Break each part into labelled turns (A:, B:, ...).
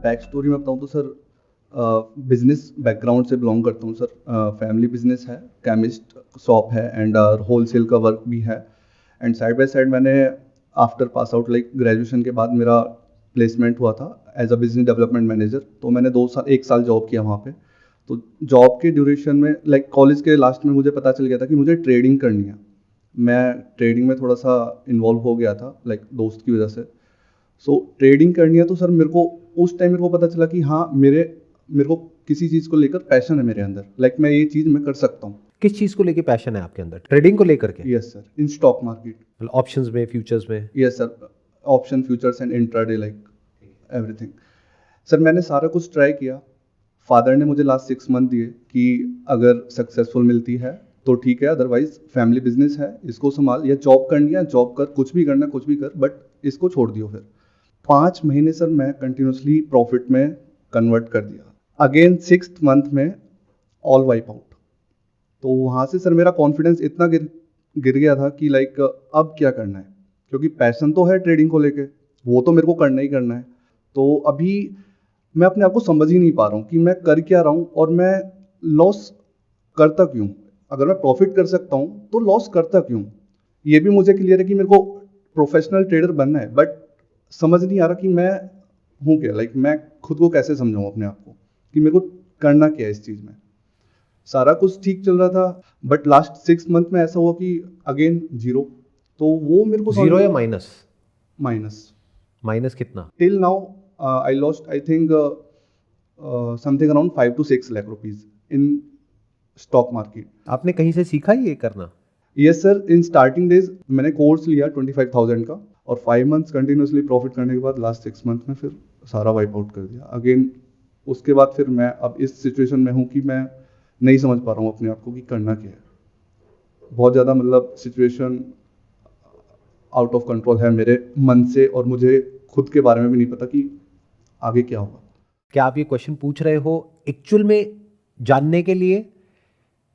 A: Back story में बताऊँ तो सर बिजनेस बैकग्राउंड से बिलोंग करता हूँ सर। फैमिली बिजनेस है, केमिस्ट शॉप है एंड होलसेल का वर्क भी है। एंड साइड बाय साइड मैंने after pass out like graduation के बाद मेरा प्लेसमेंट हुआ था as a business development manager. तो मैंने 1 साल जॉब किया वहाँ पे। तो जॉब के ड्यूरेशन में लाइक कॉलेज के लास्ट में मुझे पता चल गया था कि मुझे ट्रेडिंग करनी है। मैं ट्रेडिंग में थोड़ा सा इन्वॉल्व हो गया था लाइक दोस्त की वजह से। सो ट्रेडिंग करनी है तो सर मेरे को उस टाइम मेरे को पता चला कि हाँ मेरे को किसी चीज़ को लेकर पैशन है मेरे अंदर, लाइक मैं ये चीज़ मैं कर सकता हूँ।
B: किस चीज को लेके पैशन है आपके अंदर? ट्रेडिंग को लेकर के?
A: Yes sir, in stock market.
B: मतलब ऑप्शंस में, फ्यूचर्स में?
A: Yes sir, option futures and intraday like everything. Sir मैंने सारा कुछ ट्राई किया। फादर ने मुझे लास्ट 6 मंथ दिए कि अगर सक्सेसफुल मिलती है तो ठीक है, अदरवाइज फैमिली बिजनेस है, इसको संभाल, या जॉब करनी है जॉब कर, कुछ भी करना कुछ भी कर, बट इसको छोड़ दियो। फिर 5 महीने सर मैं कंटिन्यूसली प्रॉफिट में कन्वर्ट कर दिया। अगेन 6th मंथ में ऑल वाइप आउट। तो वहाँ से सर मेरा कॉन्फिडेंस इतना गिर गया था कि लाइक अब क्या करना है, क्योंकि पैशन तो है ट्रेडिंग को लेके, वो तो मेरे को करना ही करना है। तो अभी मैं अपने आप को समझ ही नहीं पा रहा हूँ कि मैं कर क्या रहा हूँ और मैं लॉस करता क्यों। अगर मैं प्रॉफिट कर सकता हूँ तो लॉस करता क्यों। ये भी मुझे क्लियर है कि मेरे को प्रोफेशनल ट्रेडर बनना है, बट समझ नहीं आ रहा कि मैं हूँ क्या, लाइक मैं खुद को कैसे समझाऊँ अपने आप को कि मेरे को करना क्या है इस चीज़ में। सारा कुछ ठीक चल रहा था, बट लास्ट 6 मंथ में ऐसा हुआ कि अगेन जीरो। तो वो मेरे को
B: जीरो या माइनस?
A: माइनस।
B: माइनस कितना?
A: Till now I lost I think something around 5 to 6 lakh rupees in stock market.
B: आपने कहीं से सीखा ये करना?
A: Yes sir, in starting days मैंने कोर्स लिया 25,000 का, और 5 मंथ्स कंटिन्यूसली प्रॉफिट करने के बाद लास्ट 6 मंथ में फिर सारा वाइप आउट कर दिया अगेन। उसके बाद फिर मैं अब इस सिचुएशन में हूँ कि मैं नहीं समझ पा रहा हूँ अपने आप को कि करना क्या है। बहुत ज़्यादा मतलब सिचुएशन आउट ऑफ कंट्रोल है मेरे मन से, और मुझे खुद के बारे में भी नहीं पता कि आगे क्या होगा।
B: क्या आप ये क्वेश्चन पूछ रहे हो एक्चुअल में जानने के लिए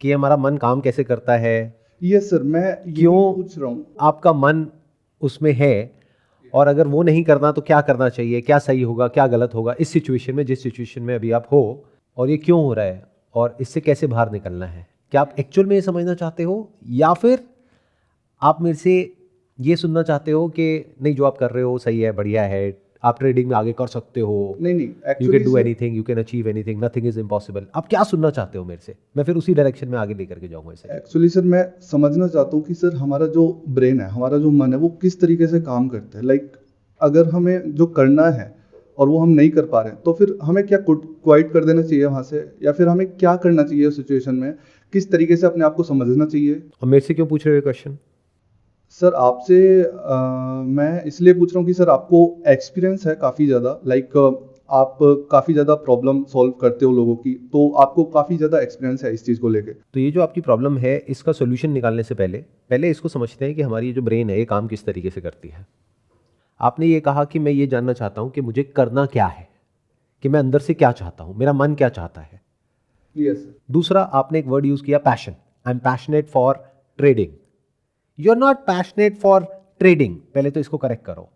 B: कि हमारा मन काम कैसे करता है?
A: यस सर, मैं
B: क्यों
A: पूछ रहा हूँ।
B: आपका मन उसमें है, और अगर वो नहीं करना तो क्या करना चाहिए, क्या सही होगा, क्या गलत होगा इस सिचुएशन में, जिस सिचुएशन में अभी आप हो, और ये क्यों हो रहा है और इससे कैसे बाहर निकलना है। क्या आप एक्चुअल में ये समझना चाहते हो, या फिर आप मेरे से ये सुनना चाहते हो कि नहीं जो आप कर रहे हो सही है, बढ़िया है, आप ट्रेडिंग में आगे कर सकते हो,
A: नहीं
B: you can do anything, you can achieve anything, nothing is impossible. आप क्या सुनना चाहते हो मेरे से? मैं फिर उसी डायरेक्शन में आगे लेकर के जाऊंगा इसे।
A: एक्चुअली सर मैं समझना चाहता हूँ कि सर हमारा जो ब्रेन है, हमारा जो मन है, वो किस तरीके से काम करता है। लाइक अगर हमें जो करना है और वो हम नहीं कर पा रहे हैं, तो फिर हमें क्या क्वाइट कर देना चाहिए वहाँ से, या फिर हमें क्या करना चाहिए उस सिचुएशन में, किस तरीके से अपने आप को समझना चाहिए।
B: और मेरे से क्यों पूछ रहे हो क्वेश्चन?
A: सर आपसे मैं इसलिए पूछ रहा हूँ कि सर आपको एक्सपीरियंस है काफ़ी ज़्यादा, लाइक आप काफ़ी ज़्यादा प्रॉब्लम सॉल्व करते हो लोगों की, तो आपको काफ़ी ज़्यादा एक्सपीरियंस है इस चीज़ को लेके।
B: तो ये जो आपकी प्रॉब्लम है, इसका सोल्यूशन निकालने से पहले इसको समझते हैं कि हमारी ये जो ब्रेन है ये काम किस तरीके से करती है। आपने ये कहा कि मैं ये जानना चाहता हूँ कि मुझे करना क्या है, कि मैं अंदर से क्या चाहता हूँ, मेरा मन क्या चाहता है।
A: Yes sir.
B: दूसरा, आपने एक वर्ड यूज़ किया passion. I am passionate for trading. You are not passionate for trading, पहले तो इसको करेक्ट करो।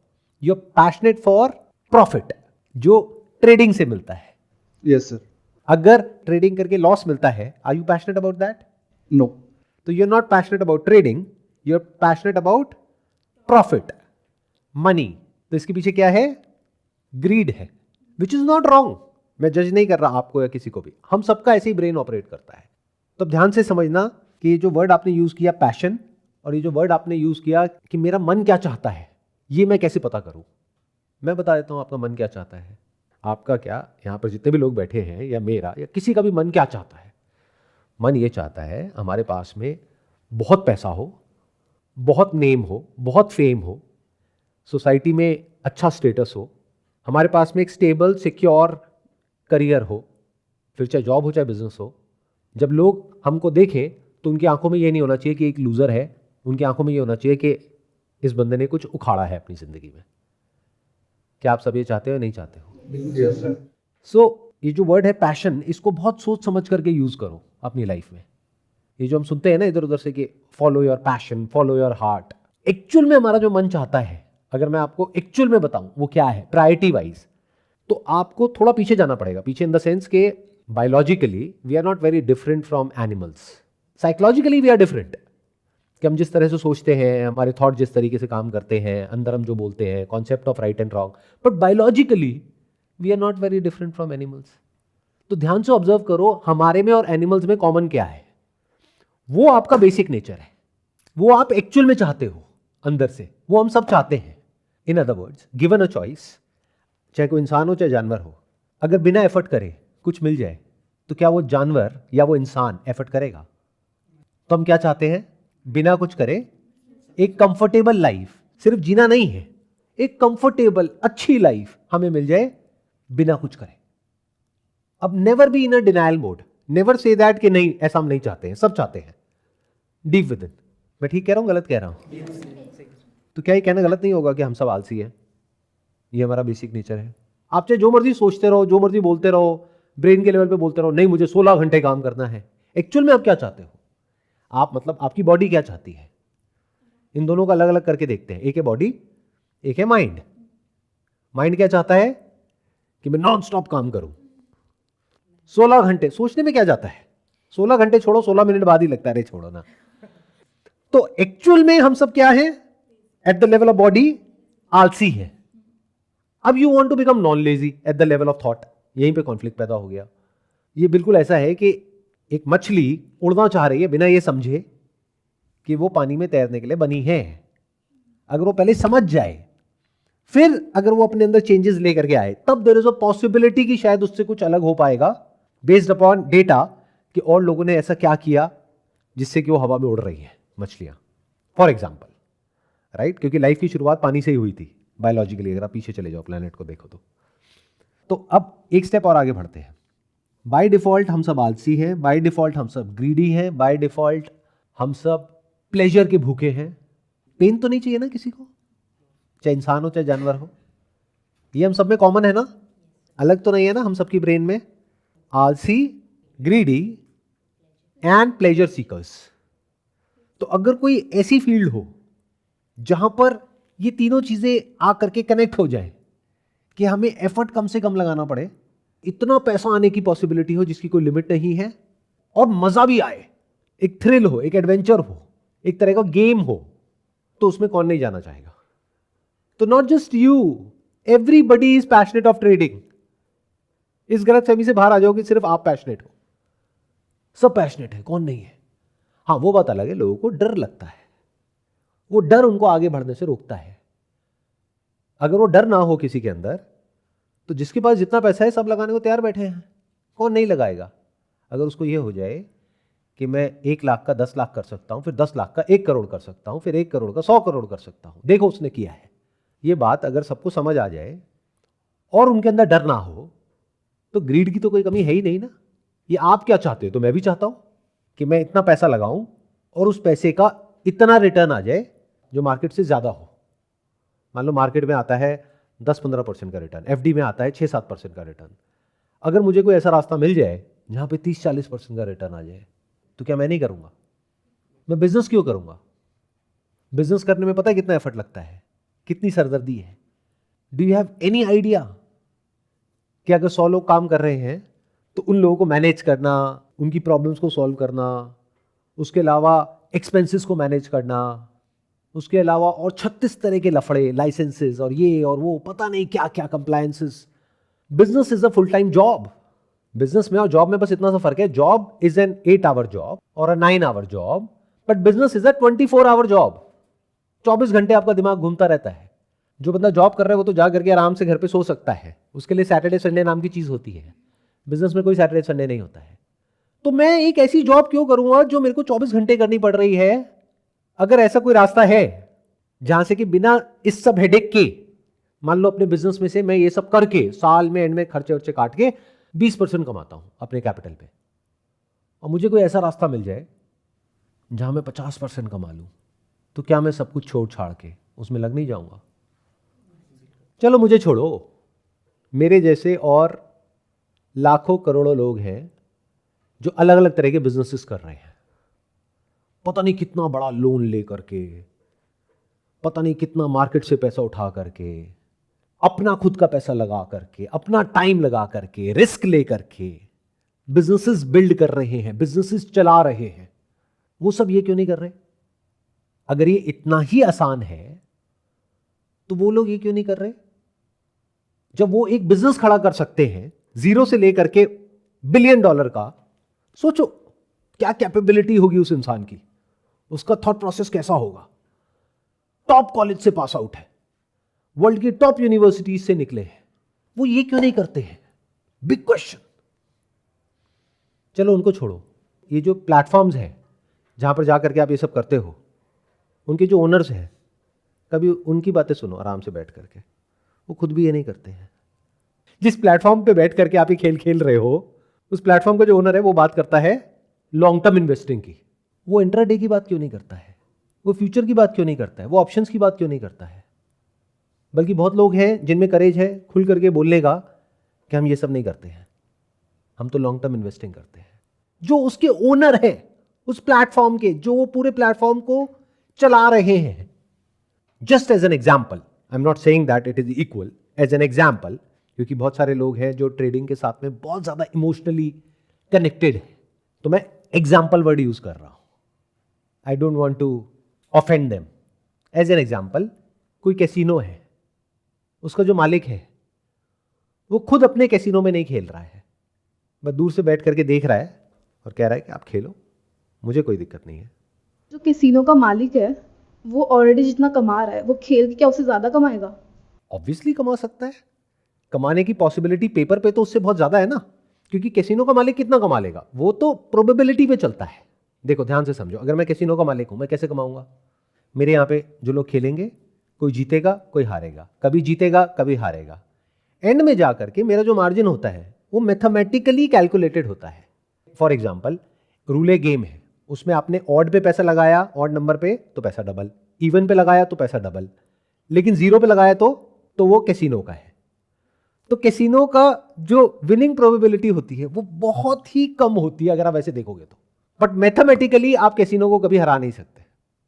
B: You are passionate for profit, जो ट्रेडिंग से मिलता है।
A: Yes sir.
B: अगर ट्रेडिंग करके लॉस मिलता है, are you passionate about that?
A: No.
B: तो you are not passionate about trading, you are passionate about profit, money. तो इसके पीछे क्या है? ग्रीड है, विच इज नॉट रॉन्ग। मैं जज नहीं कर रहा आपको या किसी को भी, हम सबका ऐसे ही ब्रेन ऑपरेट करता है। तो ध्यान से समझना कि ये जो वर्ड आपने यूज किया पैशन, और ये जो वर्ड आपने यूज किया कि मेरा मन क्या चाहता है, ये मैं कैसे पता करूं? मैं बता देता हूं आपका मन क्या चाहता है। आपका क्या, यहां पर जितने भी लोग बैठे हैं या मेरा या किसी का भी मन क्या चाहता है? मन ये चाहता है हमारे पास में बहुत पैसा हो, बहुत नेम हो, बहुत फेम हो, सोसाइटी में अच्छा स्टेटस हो, हमारे पास में एक स्टेबल सिक्योर करियर हो, फिर चाहे जॉब हो चाहे बिजनेस हो। जब लोग हमको देखें तो उनकी आंखों में ये नहीं होना चाहिए कि एक लूज़र है, उनकी आंखों में ये होना चाहिए कि इस बंदे ने कुछ उखाड़ा है अपनी ज़िंदगी में। क्या आप सब ये चाहते हो, नहीं चाहते हो?
A: Yes sir.
B: सो ये जो वर्ड है पैशन, इसको बहुत सोच समझ करके यूज़ करो अपनी लाइफ में। ये जो हम सुनते हैं ना इधर उधर से कि follow your passion, follow your heart, actual में हमारा जो मन चाहता है, अगर मैं आपको एक्चुअल में बताऊं वो क्या है, प्रायोरिटी वाइज, तो आपको थोड़ा पीछे जाना पड़ेगा, पीछे इन द सेंस के biologically we are not very different from animals, psychologically we are different, कि हम जिस तरह से सोचते हैं, हमारे थॉट जिस तरीके से काम करते हैं, अंदर हम जो बोलते हैं, concept of right and wrong, but biologically we are not very different from animals. तो ध्यान से ऑब्जर्व करो हमारे में और एनिमल्स में कॉमन क्या है। वो आपका बेसिक नेचर है, वो आप एक्चुअल में चाहते हो अंदर से, वो हम सब चाहते हैं। इन other words, given a choice, चाहे कोई इंसान हो चाहे जानवर हो, अगर बिना एफर्ट करे कुछ मिल जाए तो क्या वो जानवर या वो इंसान एफर्ट करेगा? तो हम क्या चाहते हैं? बिना कुछ करे एक कंफर्टेबल लाइफ, सिर्फ जीना नहीं है, एक कंफर्टेबल अच्छी लाइफ हमें मिल जाए बिना कुछ करे। अब never be in a denial mode, never say that कि नहीं ऐसा हम नहीं चाहते हैं, सब चाहते हैं डीप विद इन। मैं ठीक कह रहा हूं, गलत कह रहा हूं? तो क्या ये कहना गलत नहीं होगा कि हम सब आलसी हैं? ये हमारा बेसिक नेचर है। आप चाहे जो मर्जी सोचते रहो, जो मर्जी बोलते रहो, ब्रेन के लेवल पे बोलते रहो, नहीं मुझे 16 घंटे काम करना है, एक्चुअल में आप क्या चाहते हो? आप मतलब आपकी बॉडी क्या चाहती है? इन दोनों को अलग अलग करके देखते हैं, एक है बॉडी, एक है माइंड। माइंड क्या चाहता है? कि मैं नॉन स्टॉप काम करूं 16 घंटे। सोचने में क्या जाता है? 16 घंटे छोड़ो, 16 मिनट बाद ही लगता है, अरे छोड़ो ना। तो एक्चुअल में हम सब क्या है? At the level of body आलसी है। अब you want to become non lazy at the level of thought, यहीं पे कॉन्फ्लिक्ट पैदा हो गया। ये बिल्कुल ऐसा है कि एक मछली उड़ना चाह रही है बिना ये समझे कि वो पानी में तैरने के लिए बनी है। अगर वो पहले समझ जाए, फिर अगर वो अपने अंदर चेंजेस लेकर के आए, तब देयर इज अ पॉसिबिलिटी कि शायद उससे कुछ अलग हो पाएगा बेस्ड अपॉन डेटा कि और लोगों ने ऐसा क्या किया जिससे कि वो हवा में उड़ रही है मछलियां, फॉर एग्जाम्पल, राइट? क्योंकि लाइफ की शुरुआत पानी से ही हुई थी बायोलॉजिकली, अगर आप पीछे चले जाओ प्लेनेट को देखो तो अब एक स्टेप और आगे बढ़ते हैं। बाय डिफॉल्ट हम सब आलसी हैं, बाय डिफॉल्ट हम सब ग्रीडी हैं, बाय डिफॉल्ट हम सब प्लेजर के भूखे हैं। पेन तो नहीं चाहिए ना किसी को, चाहे इंसान हो चाहे जानवर हो, ये हम सब में कॉमन है ना, अलग तो नहीं है ना हम सबकी ब्रेन में। आलसी, ग्रीडी एंड प्लेजर सीकर्स। तो अगर कोई ऐसी फील्ड हो जहां पर ये तीनों चीजें आकर के कनेक्ट हो जाए कि हमें एफर्ट कम से कम लगाना पड़े, इतना पैसा आने की पॉसिबिलिटी हो जिसकी कोई लिमिट नहीं है, और मजा भी आए, एक थ्रिल हो, एक एडवेंचर हो, एक तरह का गेम हो, तो उसमें कौन नहीं जाना चाहेगा? तो not just you, everybody is passionate of trading. इस गलतफहमी से बाहर आ जाओ कि सिर्फ आप पैशनेट हो, सब पैशनेट है, कौन नहीं है? हाँ, वो बात अलग है, लोगों को डर लगता है, वो डर उनको आगे बढ़ने से रोकता है। अगर वो डर ना हो किसी के अंदर, तो जिसके पास जितना पैसा है सब लगाने को तैयार बैठे हैं, कौन नहीं लगाएगा? अगर उसको ये हो जाए कि मैं 1 लाख का 10 लाख कर सकता हूं, फिर 10 लाख का 1 करोड़ कर सकता हूं, फिर 1 करोड़ का 100 करोड़ कर सकता हूं, देखो उसने किया है। ये बात अगर सबको समझ आ जाए और उनके अंदर डर ना हो, तो ग्रीड की तो कोई कमी है ही नहीं ना। ये आप क्या चाहते हो? तो मैं भी चाहता हूं कि मैं इतना पैसा लगाऊं और उस पैसे का इतना रिटर्न आ जाए जो मार्केट से ज्यादा हो। मान लो मार्केट में आता है 10-15% का रिटर्न, एफडी में आता है 6-7% का रिटर्न। अगर मुझे कोई ऐसा रास्ता मिल जाए जहां पे 30-40% का रिटर्न आ जाए, तो क्या मैं नहीं करूंगा? मैं बिजनेस क्यों करूंगा? बिजनेस करने में पता है कितना एफर्ट लगता है, कितनी सरदर्दी है? Do you have any idea कि अगर 100 लोग काम कर रहे हैं तो उन लोगों को मैनेज करना, उनकी प्रॉब्लम्स को सॉल्व करना, उसके अलावा एक्सपेंसेस को मैनेज करना, उसके अलावा और 36 तरह के लफड़े, लाइसेंसेस और ये और वो, पता नहीं क्या क्या compliances. Business is a full time job. Business में और जॉब में बस इतना सा फर्क है, job is an 8 hour job और a 9 hour job, but business is a 24 hour job. 24 घंटे आपका दिमाग घूमता रहता है। जो बंदा जॉब कर रहा है वो तो जा करके आराम से घर पे सो सकता है, उसके लिए सैटरडे संडे नाम की चीज होती है। बिजनेस में कोई सैटरडे संडे नहीं होता है। तो मैं एक ऐसी जॉब क्यों करूंगा जो मेरे को 24 घंटे करनी पड़ रही है? अगर ऐसा कोई रास्ता है जहां से कि बिना इस सब हेडेक के, मान लो अपने बिजनेस में से मैं ये सब करके साल में एंड में खर्चे वर्चे काट के 20% कमाता हूं अपने कैपिटल पे, और मुझे कोई ऐसा रास्ता मिल जाए जहां मैं 50% कमा लूं, तो क्या मैं सब कुछ छोड़ छाड़ के उसमें लग नहीं जाऊंगा? चलो मुझे छोड़ो, मेरे जैसे और लाखों करोड़ों लोग हैं जो अलग अलग तरह के बिजनेसेस कर रहे हैं। पता नहीं कितना बड़ा लोन ले करके, पता नहीं कितना मार्केट से पैसा उठा करके, अपना खुद का पैसा लगा करके, अपना टाइम लगा करके, रिस्क ले करके बिजनेसेस बिल्ड कर रहे हैं, बिजनेसेस चला रहे हैं, वो सब ये क्यों नहीं कर रहे? अगर ये इतना ही आसान है तो वो लोग ये क्यों नहीं कर रहे? जब वो एक बिजनेस खड़ा कर सकते हैं जीरो से लेकर के $1 बिलियन का, सोचो क्या कैपेबिलिटी होगी उस इंसान की, उसका थॉट प्रोसेस कैसा होगा। टॉप कॉलेज से पास आउट है, वर्ल्ड की टॉप यूनिवर्सिटीज से निकले हैं, वो ये क्यों नहीं करते हैं? Big question. चलो उनको छोड़ो, ये जो प्लेटफॉर्म्स हैं जहां पर जाकर के आप ये सब करते हो, उनके जो ओनर्स हैं, कभी उनकी बातें सुनो आराम से बैठ करके, वो खुद भी ये नहीं करते हैं। जिस प्लेटफॉर्म पे बैठ करके आप ये खेल खेल रहे हो, उस प्लेटफॉर्म का जो ओनर है वो बात करता है लॉन्ग टर्म इन्वेस्टिंग की, वो इंट्राडे की बात क्यों नहीं करता है? वो फ्यूचर की बात क्यों नहीं करता है? वो ऑप्शंस की बात क्यों नहीं करता है? बल्कि बहुत लोग हैं जिनमें करेज है खुल करके बोलने का कि हम ये सब नहीं करते हैं, हम तो लॉन्ग टर्म इन्वेस्टिंग करते हैं। जो उसके ओनर है उस प्लेटफॉर्म के, जो वो पूरे प्लेटफॉर्म को चला रहे हैं, just as an example, I am not saying that it is equal, as an example, क्योंकि बहुत सारे लोग हैं जो ट्रेडिंग के साथ में बहुत ज्यादा इमोशनली कनेक्टेड है, तो मैं एग्जाम्पल वर्ड यूज कर रहा हूं। I don't want to offend them. As an example, कोई कैसीनो है, उसका जो मालिक है वो खुद अपने कैसीनो में नहीं खेल रहा है, बस दूर से बैठ करके देख रहा है और कह रहा है कि आप खेलो, मुझे कोई दिक्कत नहीं है।
C: जो कैसीनो का मालिक है वो ऑलरेडी जितना कमा रहा है, वो खेल के क्या उससे ज्यादा कमाएगा?
B: ऑब्वियसली कमा सकता है, कमाने की पॉसिबिलिटी पेपर पे तो उससे बहुत ज्यादा है ना, क्योंकि कैसीनो का मालिक कितना कमा लेगा वो तो प्रोबेबिलिटी पे चलता है। देखो ध्यान से समझो, अगर मैं कैसीनो का मालिक हूं, मैं कैसे कमाऊंगा? मेरे यहाँ पे जो लोग खेलेंगे, कोई जीतेगा कोई हारेगा, कभी जीतेगा कभी हारेगा, एंड में जाकर के मेरा जो मार्जिन होता है वो मैथमेटिकली कैलकुलेटेड होता है। फॉर एग्जाम्पल, रूले गेम है, उसमें आपने ऑड पे पैसा लगाया, ऑड नंबर पे, तो पैसा डबल, इवन पे लगाया तो पैसा डबल, लेकिन जीरो पे लगाया तो वो कैसीनो का है। तो कैसीनो का जो विनिंग प्रोबेबिलिटी होती है वो बहुत ही कम होती है अगर आप ऐसे देखोगे तो, बट मैथमेटिकली आप कैसीनो को कभी हरा नहीं सकते,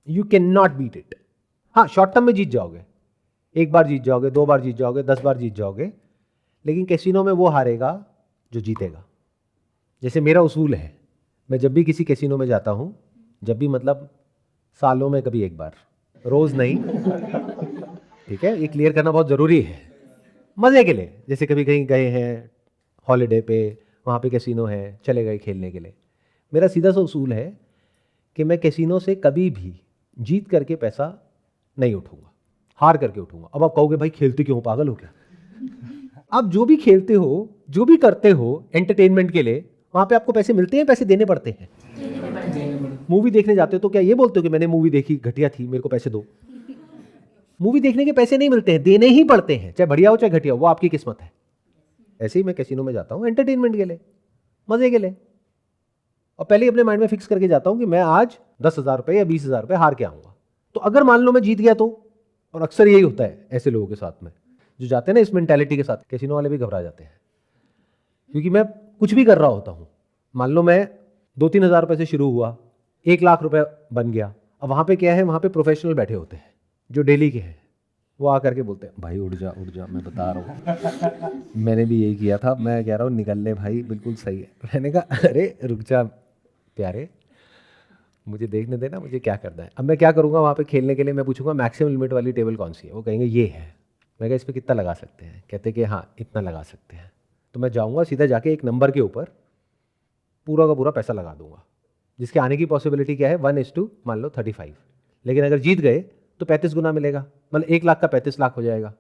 B: you can not beat it. हाँ, शॉर्ट टर्म में जीत जाओगे, एक बार जीत जाओगे, 2 बार जीत जाओगे, 10 बार जीत जाओगे, लेकिन कैसीनो में वो हारेगा जो जीतेगा। जैसे मेरा उसूल है, मैं जब भी किसी कैसीनो में जाता हूं, जब भी मतलब सालों में कभी एक बार, रोज नहीं, ठीक है, ये क्लियर करना बहुत जरूरी है, मजे के लिए। जैसे कभी कहीं गए हैं हॉलीडे पे, वहां पे कैसीनो है, चले गए खेलने के लिए, मेरा सीधा सा उसूल है कि मैं कैसीनो से कभी भी जीत करके पैसा नहीं उठूंगा, हार करके उठूंगा। अब आप कहोगे भाई खेलते क्यों, पागल हो क्या? आप जो भी खेलते हो, जो भी करते हो एंटरटेनमेंट के लिए, वहां पे आपको पैसे मिलते हैं, पैसे देने पड़ते हैं। मूवी देखने जाते हो तो क्या ये बोलते हो कि मैंने मूवी देखी घटिया थी, मेरे को पैसे दो? मूवी देखने के पैसे नहीं मिलते हैं, देने ही पड़ते हैं, चाहे बढ़िया हो चाहे घटिया हो, वो आपकी किस्मत है। ऐसे ही मैं कैसीनो में जाता हूँ एंटरटेनमेंट के लिए, मजे के लिए, और पहले ही अपने माइंड में फिक्स करके जाता हूं कि मैं आज 10,000 रुपए या 20,000 रुपए हार के आऊंगा। तो अगर मान लो मैं जीत गया तो, और अक्सर यही होता है ऐसे लोगों के साथ में जो जाते हैं ना इस मेंटालिटी के साथ, कैसीनो वाले भी घबरा जाते हैं, क्योंकि मैं कुछ भी कर रहा होता हूं। मान लो मैं 2-3 हज़ार रुपए से शुरू हुआ, 1 लाख रुपए बन गया। अब वहां पे क्या है, वहां पे प्रोफेशनल बैठे होते हैं जो डेली के हैं, वो आकर के बोलते हैं भाई उठ जा उठ जा, मैं बता रहा हूँ मैंने भी यही किया था, मैं कह रहा हूँ निकल ले भाई, बिल्कुल सही है। मैंने कहा अरे रुक जा प्यारे, मुझे देखने देना, मुझे क्या करना है। अब मैं क्या करूँगा, वहाँ पे खेलने के लिए मैं पूछूंगा मैक्सिमम लिमिट वाली टेबल कौन सी है, वो कहेंगे ये है। मैं कहा इस पर कितना लगा सकते हैं, कहते कि हाँ इतना लगा सकते हैं। तो मैं जाऊँगा सीधा जाके एक नंबर के ऊपर पूरा का पूरा पैसा लगा दूंगा, जिसके आने की पॉसिबिलिटी क्या है 1:, मान लो 35, लेकिन अगर जीत गए तो 35 गुना मिलेगा, मतलब 1 लाख का 35 लाख हो जाएगा।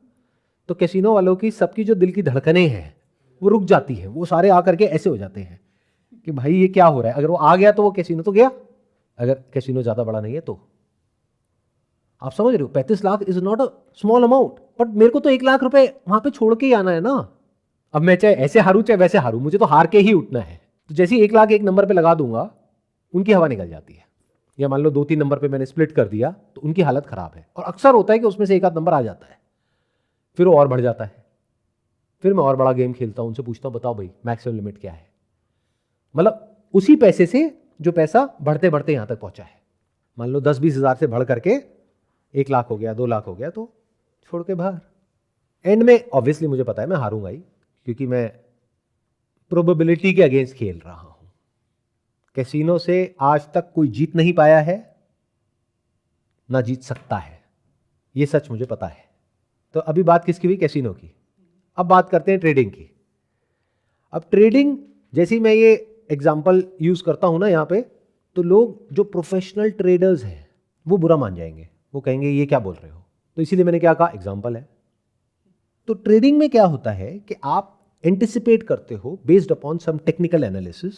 B: तो कैसीनो वालों की सबकी जो दिल की धड़कनें हैं वो रुक जाती है, वो सारे आकर के ऐसे हो जाते हैं कि भाई ये क्या हो रहा है। अगर वो आ गया तो वो कैसीनो तो गया, अगर कैसीनो ज़्यादा बड़ा नहीं है तो। आप समझ रहे हो, 35 lakh is not a small amount, but मेरे को तो 1 लाख रुपए वहां पे छोड़ के ही आना है ना। अब मैं चाहे ऐसे हारूं चाहे वैसे हारूं, मुझे तो हार के ही उठना है। तो जैसे ही 1 लाख एक नंबर पे लगा दूंगा, उनकी हवा निकल जाती है। या मान लो 2-3 नंबर पे मैंने स्प्लिट कर दिया तो उनकी हालत खराब है, और अक्सर होता है कि उसमें से एक आध नंबर आ जाता है, फिर वो और बढ़ जाता है। फिर मैं और बड़ा गेम खेलता हूं, उनसे पूछता हूं बताओ भाई मैक्सिमम लिमिट क्या है। मतलब उसी पैसे से जो पैसा बढ़ते बढ़ते यहां तक पहुंचा है, मान लो 10-20 हज़ार से बढ़ करके 1 लाख हो गया, 2 लाख हो गया, तो छोड़ के बाहर। एंड में ऑब्वियसली मुझे पता है मैं हारूंगा ही, क्योंकि मैं प्रोबेबिलिटी के अगेंस्ट खेल रहा हूं। कैसीनो से आज तक कोई जीत नहीं पाया है, ना जीत सकता है, ये सच मुझे पता है। तो अभी बात किसकी हुई? कैसीनो की। अब बात करते हैं ट्रेडिंग की। अब ट्रेडिंग, जैसे ही मैं ये एग्जांपल यूज करता हूं ना यहां पे, तो लोग जो प्रोफेशनल ट्रेडर्स हैं वो बुरा मान जाएंगे, वो कहेंगे ये क्या बोल रहे हो। तो इसीलिए मैंने क्या कहा, एग्जांपल है। तो ट्रेडिंग में क्या होता है कि आप एंटिसिपेट करते हो based upon some technical analysis,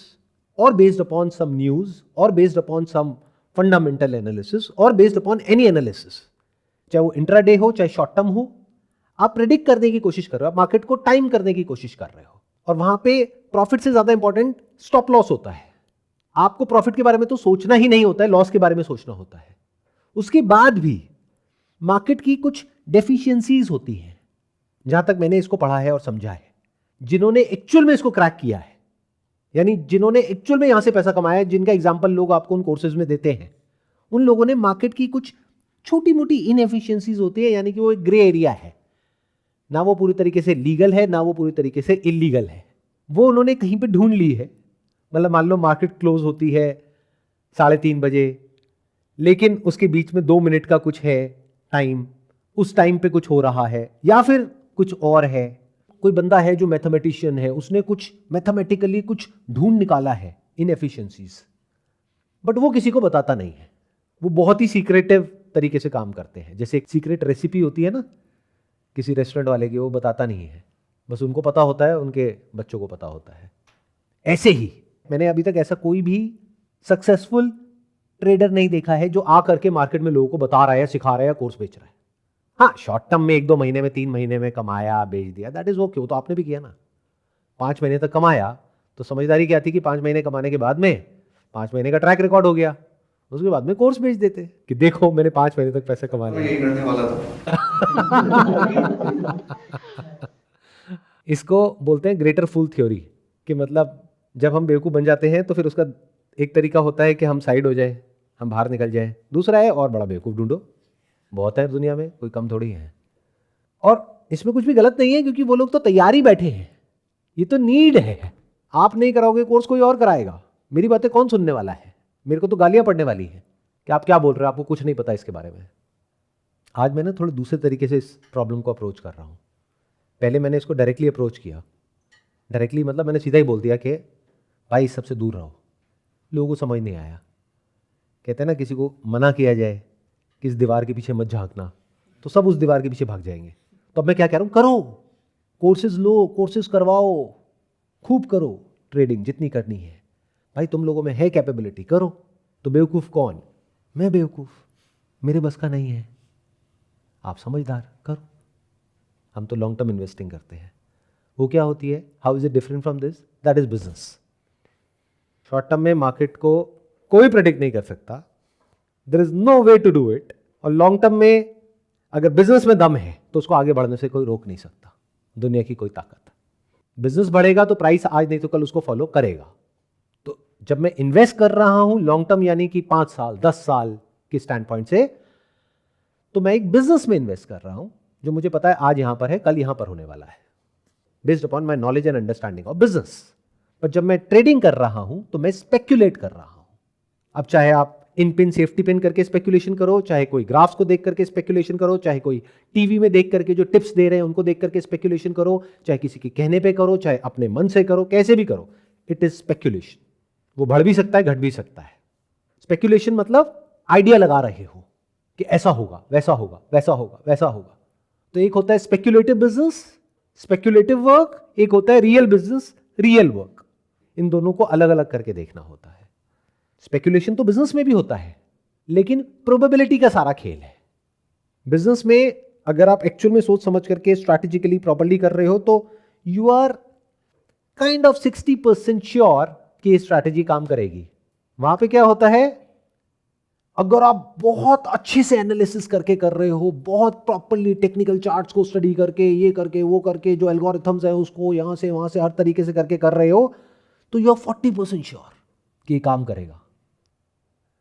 B: और बेस्ड अपॉन सम न्यूज, और based upon some fundamental analysis, और बेस्ड अपॉन एनी एनालिसिस, चाहे वो इंट्राडे हो चाहे शॉर्ट टर्म हो, आप प्रेडिक्ट करने की कोशिश कर रहे हो, आप मार्केट को टाइम करने की कोशिश कर रहे हो। और वहां पे प्रॉफिट से ज्यादा इंपॉर्टेंट स्टॉप लॉस होता है। आपको प्रॉफिट के बारे में तो सोचना ही नहीं होता है, लॉस के बारे में सोचना होता है। उसके बाद भी मार्केट की कुछ डेफिशिएंसीज होती हैं, जहां तक मैंने इसको पढ़ा है और समझा है। जिन्होंने एक्चुअल में इसको क्रैक किया है, यानी जिन्होंने एक्चुअल में यहां से पैसा कमाया है, जिनका एग्जाम्पल लोग आपको उन कोर्सेज में देते हैं, उन लोगों ने मार्केट की कुछ छोटी मोटी इनएफिशिएंसीज होती है, यानी कि वो एक ग्रे एरिया है, ना वो पूरी तरीके से लीगल है ना वो पूरी तरीके से इलीगल है, वो उन्होंने कहीं पे ढूंढ ली है। मतलब मान लो मार्केट क्लोज होती है 3:30 बजे, लेकिन उसके बीच में 2 मिनट का कुछ है टाइम, उस टाइम पे कुछ हो रहा है, या फिर कुछ और है। कोई बंदा है जो मैथमेटिशियन है, उसने कुछ मैथमेटिकली कुछ ढूंढ निकाला है इनएफिशिएंसीज, बट वो किसी को बताता नहीं है। वो बहुत ही सीक्रेटिव तरीके से काम करते हैं। जैसे एक सीक्रेट रेसिपी होती है ना किसी रेस्टोरेंट वाले की, वो बताता नहीं है, बस उनको पता होता है, उनके बच्चों को पता होता है। ऐसे ही मैंने अभी तक ऐसा कोई भी सक्सेसफुल ट्रेडर नहीं देखा है जो आ करके मार्केट में लोगों को बता रहा है, सिखा रहा है या कोर्स बेच रहा है। हाँ, शॉर्ट टर्म में 1-2 महीने में 3 महीने में कमाया, बेच दिया, दैट इज ओके, वो तो आपने भी किया ना। 5 महीने तक कमाया तो समझदारी क्या थी कि 5 महीने कमाने के बाद में 5 महीने का ट्रैक रिकॉर्ड हो गया, उसके बाद में कोर्स बेच देते कि देखो मैंने 5 महीने तक पैसे कमा लिए।
A: यही करने वाला था।
B: इसको बोलते हैं ग्रेटर फूल थ्योरी, कि मतलब जब हम बेवकूफ़ बन जाते हैं तो फिर उसका एक तरीका होता है कि हम साइड हो जाएं, हम बाहर निकल जाएं। दूसरा है और बड़ा बेवकूफ़ ढूंढो, बहुत है दुनिया में, कोई कम थोड़ी है। और इसमें कुछ भी गलत नहीं है, क्योंकि वो लोग तो तैयारी बैठे हैं, ये तो नीड है। आप नहीं कराओगे कोर्स, कोई और कराएगा। मेरी बातें कौन सुनने वाला है? मेरे को तो गालियां पड़ने वाली है कि आप क्या बोल रहे हो, आपको कुछ नहीं पता इसके बारे में। आज मैं ना थोड़े दूसरे तरीके से इस प्रॉब्लम को अप्रोच कर रहा हूँ। पहले मैंने इसको डायरेक्टली अप्रोच किया। डायरेक्टली मतलब मैंने सीधा ही बोल दिया कि भाई इस सबसे दूर रहो। लोगों को समझ नहीं आया। कहते हैं ना, किसी को मना किया जाए कि इस दीवार के पीछे मत झांकना, तो सब उस दीवार के पीछे भाग जाएंगे। तो अब मैं क्या कह रहा हूँ, करो कोर्सेज, लो कोर्सेज करवाओ, खूब करो ट्रेडिंग जितनी करनी है। भाई तुम लोगों में है कैपेबिलिटी, करो। तो बेवकूफ़ कौन? मैं बेवकूफ़, मेरे बस का नहीं है। आप समझदार, करो। हम तो लॉन्ग टर्म इन्वेस्टिंग करते हैं। वो क्या होती है, how is it different from this? That is business. Short term में मार्केट को कोई प्रेडिक्ट नहीं कर सकता, there is no way to do it. और लॉन्ग टर्म में अगर बिजनेस में दम है तो उसको आगे बढ़ने से कोई रोक नहीं सकता, दुनिया की कोई ताकत। बिजनेस बढ़ेगा तो प्राइस आज नहीं तो कल उसको फॉलो करेगा। तो जब मैं इन्वेस्ट कर रहा हूं लॉन्ग टर्म, यानी कि 5 साल 10 साल के स्टैंड पॉइंट से, तो मैं एक बिजनेस में इन्वेस्ट कर रहा हूं जो मुझे पता है आज यहां पर है, कल यहां पर होने वाला है, based upon my knowledge and understanding of business. पर जब मैं ट्रेडिंग कर रहा हूं तो मैं स्पेक्यूलेट कर रहा हूं। अब चाहे आप इन पिन सेफ्टी पिन करके स्पेक्यूलेशन करो, चाहे कोई ग्राफ्स को देख करके स्पेक्यूलेशन करो, चाहे कोई टीवी में देख करके जो टिप्स दे रहे हैं उनको देख करके स्पेक्यूलेशन करो, चाहे किसी के कहने पे करो, चाहे अपने मन से करो, कैसे भी करो, इट इज स्पेक्यूलेशन। वो बढ़ भी सकता है, घट भी सकता है। स्पेक्यूलेशन मतलब आइडिया लगा रहे हो कि ऐसा होगा, वैसा होगा, वैसा होगा, वैसा होगा। तो एक होता है स्पेक्यूलेटिव बिजनेस, स्पेक्यूलेटिव वर्क, एक होता है रियल बिजनेस, रियल वर्क। इन दोनों को अलग अलग करके देखना होता है। स्पेक्यूलेशन तो बिजनेस में भी होता है, लेकिन प्रोबेबिलिटी का सारा खेल है। बिजनेस में अगर आप एक्चुअल में सोच समझ करके स्ट्रैटेजिकली प्रॉपर्ली कर रहे हो तो you are kind of 60% sure कि स्ट्रैटेजी काम करेगी। वहां पे क्या होता है, अगर आप बहुत अच्छे से एनालिसिस करके कर रहे हो, बहुत प्रॉपर्ली टेक्निकल चार्ट्स को स्टडी करके, ये करके वो करके, जो एल्गोरिथम्स है उसको यहां से वहां से हर तरीके से करके कर रहे हो, तो यू आर 40% श्योर कि ये काम करेगा।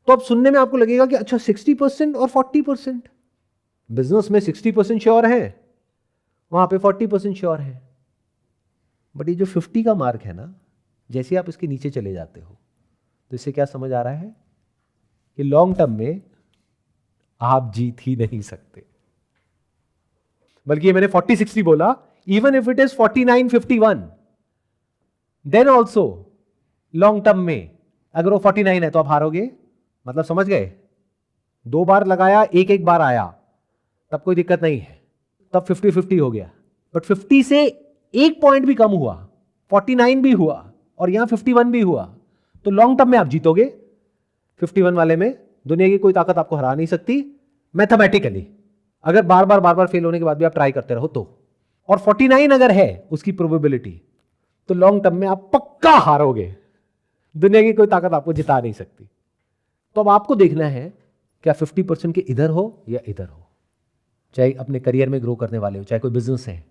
B: तो अब सुनने में आपको लगेगा कि अच्छा 60% और 40%। बिजनेस में 60% श्योर है वहाँ पे 40% श्योर है। बट ये जो 50 का मार्क है ना, जैसे आप इसके नीचे चले जाते हो तो इससे क्या समझ आ रहा है कि लॉन्ग टर्म में आप जीत ही नहीं सकते। बल्कि ये मैंने 40-60 बोला, even if it is 49-51 then also long term में अगर वो 49 है तो आप हारोगे। मतलब समझ गए, 2 बार लगाया, एक बार आया, तब कोई दिक्कत नहीं है, तब 50-50 हो गया। बट 50 से 1 पॉइंट भी कम हुआ, 49 भी हुआ और यहां 51 भी हुआ, तो लॉन्ग टर्म में आप जीतोगे। 51 वाले में दुनिया की कोई ताकत आपको हरा नहीं सकती मैथमेटिकली, अगर बार बार फेल होने के बाद भी आप ट्राई करते रहो तो। और 49 अगर है उसकी प्रोबेबिलिटी, तो लॉन्ग टर्म में आप पक्का हारोगे, दुनिया की कोई ताकत आपको जिता नहीं सकती। तो अब आपको देखना है क्या 50% के इधर हो या इधर हो, चाहे अपने करियर में ग्रो करने वाले हो, चाहे कोई बिजनेस है,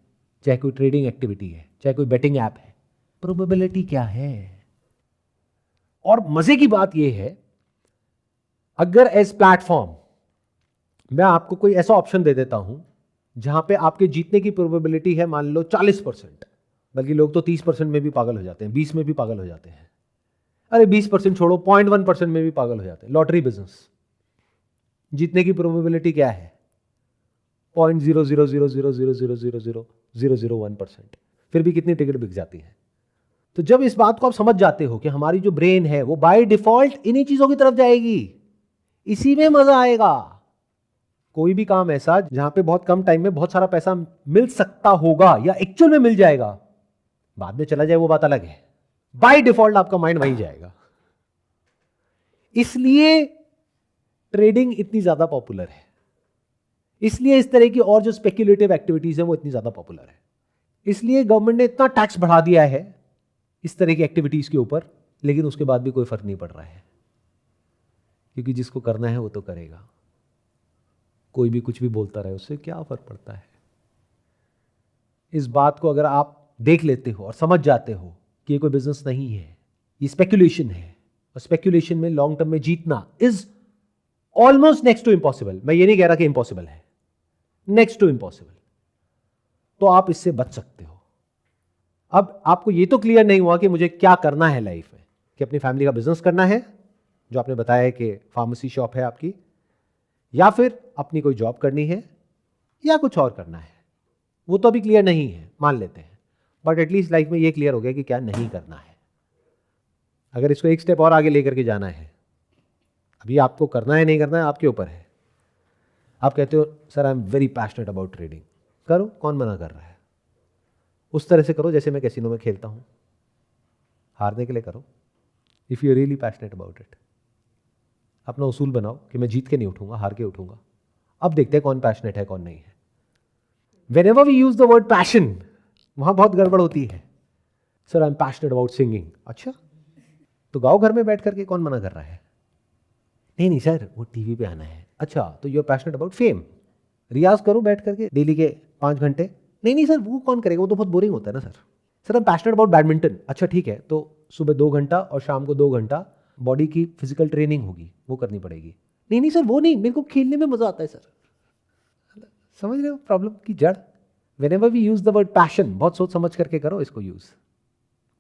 B: चाहे कोई ट्रेडिंग एक्टिविटी है, चाहे कोई बेटिंग ऐप है, प्रोबेबिलिटी क्या है। और मजे की बात यह है, अगर एज प्लेटफॉर्म मैं आपको कोई ऐसा ऑप्शन दे देता हूं जहां पे आपके जीतने की प्रोबेबिलिटी है मान लो 40%, बल्कि लोग तो 30% में भी पागल हो जाते हैं, 20 में भी पागल हो जाते हैं, अरे 20% छोड़ो 0.1% में भी पागल हो जाते हैं। लॉटरी बिजनेस, जीतने की प्रोबेबिलिटी क्या है? 0.00000000001%, फिर भी कितनी टिकट बिक जाती है। तो जब इस बात को आप समझ जाते हो कि हमारी जो ब्रेन है वो बाय डिफॉल्ट इन्हीं चीजों की तरफ जाएगी, इसी में मजा आएगा। कोई भी काम ऐसा जहां पे बहुत कम टाइम में बहुत सारा पैसा मिल सकता होगा या एक्चुअल में मिल जाएगा, बाद में चला जाए वो बात अलग है, बाय डिफॉल्ट आपका माइंड वहीं जाएगा। इसलिए ट्रेडिंग इतनी ज्यादा पॉपुलर है, इसलिए इस तरह की और जो स्पेक्युलेटिव एक्टिविटीज है वो इतनी ज्यादा पॉपुलर है, इसलिए गवर्नमेंट ने इतना टैक्स बढ़ा दिया है इस तरह की एक्टिविटीज के ऊपर, लेकिन उसके बाद भी कोई फर्क नहीं पड़ रहा है, क्योंकि जिसको करना है वो तो करेगा। कोई भी कुछ भी बोलता रहे, उससे क्या फर्क पड़ता है। इस बात को अगर आप देख लेते हो और समझ जाते हो कि ये कोई बिजनेस नहीं है, ये स्पेक्युलेशन है, और स्पेक्युलेशन में लॉन्ग टर्म में जीतना is almost next to impossible. मैं ये नहीं कह रहा कि इम्पॉसिबल है, नेक्स्ट टू इम्पॉसिबल, तो आप इससे बच सकते हो। अब आपको ये तो क्लियर नहीं हुआ कि मुझे क्या करना है लाइफ में, कि अपनी फैमिली का बिजनेस करना है, जो आपने बताया है कि फार्मेसी शॉप है आपकी, या फिर अपनी कोई जॉब करनी है, या कुछ और करना है। वो तो अभी क्लियर नहीं है, मान लेते हैं, बट एटलीस्ट लाइफ में ये क्लियर हो गया कि क्या नहीं करना है। अगर इसको एक स्टेप और आगे लेकर के जाना है, अभी आपको करना है नहीं करना है आपके ऊपर है। आप कहते हो sir I am very passionate about trading, करो, कौन मना कर रहा है। उस तरह से करो जैसे मैं कैसीनो में खेलता हूं, हारने के लिए करो। If you really passionate about it, अपना उसूल बनाओ कि मैं जीत के नहीं उठूंगा, हार के उठूंगा। अब देखते हैं कौन पैशनेट है कौन नहीं है। Whenever we use the word passion, वहां बहुत गड़बड़ होती है। Sir I am passionate about singing, अच्छा तो गाओ घर में बैठ करके, कौन मना कर रहा है। नहीं नहीं सर वो टीवी पे आना है, अच्छा तो you are passionate about fame, रियाज करो बैठ करके डेली के 5 घंटे। नहीं नहीं सर वो कौन करेगा, वो तो बहुत बोरिंग होता है ना sir. Sir I am passionate about badminton, अच्छा ठीक है तो सुबह 2 घंटा और शाम को 2 घंटा बॉडी की फिजिकल ट्रेनिंग होगी, वो करनी पड़ेगी। नहीं नहीं सर वो नहीं, मेरे को खेलने में मजा आता है सर। समझ रहे हो प्रॉब्लम की जड़। Whenever we use the word passion, बहुत सोच समझ करके करो इसको यूज।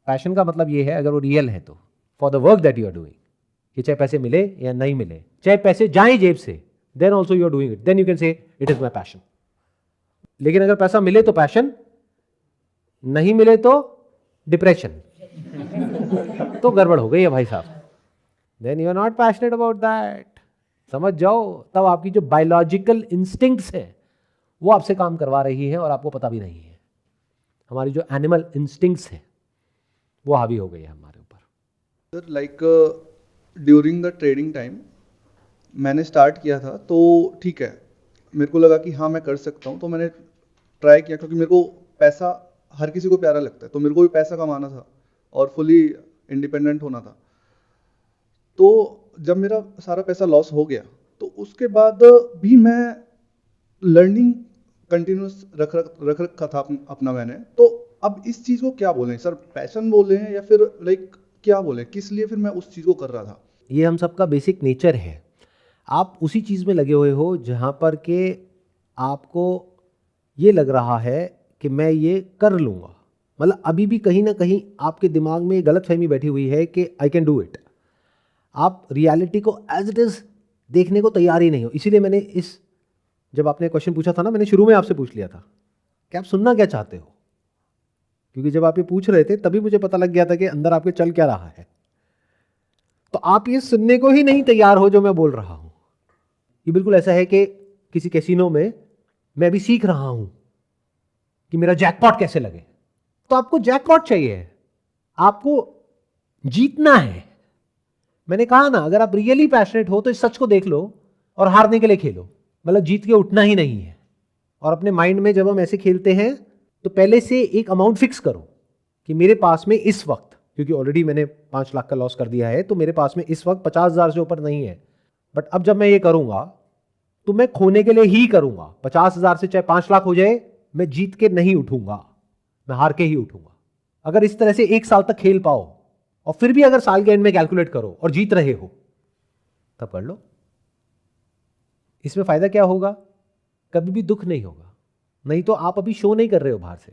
B: पैशन का मतलब ये है अगर वो रियल है तो, for the work that you are doing, कि चाहे पैसे मिले या नहीं मिले, चाहे पैसे जाए जेब से, then also you are doing it, then you can say it is my passion. लेकिन अगर पैसा मिले तो पैशन, नहीं मिले तो डिप्रेशन, तो गड़बड़ हो गई है भाई साहब, then you are not passionate about that. समझ जाओ, तब आपकी जो बायोलॉजिकल इंस्टिंक्ट्स है वो आपसे काम करवा रही है और आपको पता भी नहीं है। हमारी जो एनिमल इंस्टिंक्ट्स है वो हावी हो गई है हमारे ऊपर।
A: Sir like during the trading time मैंने स्टार्ट किया था, तो ठीक है मेरे को लगा कि हाँ मैं कर सकता हूँ, तो मैंने ट्राई किया, क्योंकि मेरे को पैसा हर किसी को प्यारा लगता है, तो मेरे को भी पैसा कमाना था और फुली इंडिपेंडेंट होना था। तो जब मेरा सारा पैसा लॉस हो गया, तो उसके बाद भी मैं लर्निंग कंटिन्यूस रख रखा था अपना मैंने। तो अब इस चीज़ को क्या बोलें सर, पैशन बोले हैं या फिर लाइक क्या बोलें, किस लिए फिर मैं उस चीज़ को कर रहा था।
B: ये हम सबका बेसिक नेचर है। आप उसी चीज़ में लगे हुए हो जहाँ पर के आपको ये लग रहा है कि मैं ये कर लूँगा। मतलब अभी भी कहीं ना कहीं आपके दिमाग में गलत फहमी बैठी हुई है कि आई कैन डू इट। आप रियलिटी को एज इट इज़ देखने को तैयार ही नहीं हो। इसीलिए मैंने जब आपने क्वेश्चन पूछा था ना, मैंने शुरू में आपसे पूछ लिया था कि आप सुनना क्या चाहते हो, क्योंकि जब आप ये पूछ रहे थे तभी मुझे पता लग गया था कि अंदर आपके चल क्या रहा है। तो आप ये सुनने को ही नहीं तैयार हो जो मैं बोल रहा हूं। ये बिल्कुल ऐसा है कि किसी कैसीनो में मैं भी सीख रहा हूं कि मेरा जैकपॉट कैसे लगे। तो आपको जैकपॉट चाहिए, आपको जीतना है। मैंने कहा ना, अगर आप रियली पैशनेट हो तो इस सच को देख लो और हारने के लिए खेलो, मतलब जीत के उठना ही नहीं है। और अपने माइंड में जब हम ऐसे खेलते हैं तो पहले से एक अमाउंट फिक्स करो कि मेरे पास में इस वक्त, क्योंकि ऑलरेडी मैंने 5 लाख का लॉस कर दिया है, तो मेरे पास में इस वक्त 50,000 से ऊपर नहीं है। बट अब जब मैं ये करूंगा तो मैं खोने के लिए ही करूंगा। 50,000 से चाहे 5 लाख हो जाए, मैं जीत के नहीं उठूंगा, मैं हार के ही उठूंगा। अगर इस तरह से 1 साल तक खेल पाओ और फिर भी अगर साल के एंड में कैलकुलेट करो और जीत रहे हो, तब कर लो। इसमें फायदा क्या होगा? कभी भी दुख नहीं होगा। नहीं तो आप अभी शो नहीं कर रहे हो बाहर से,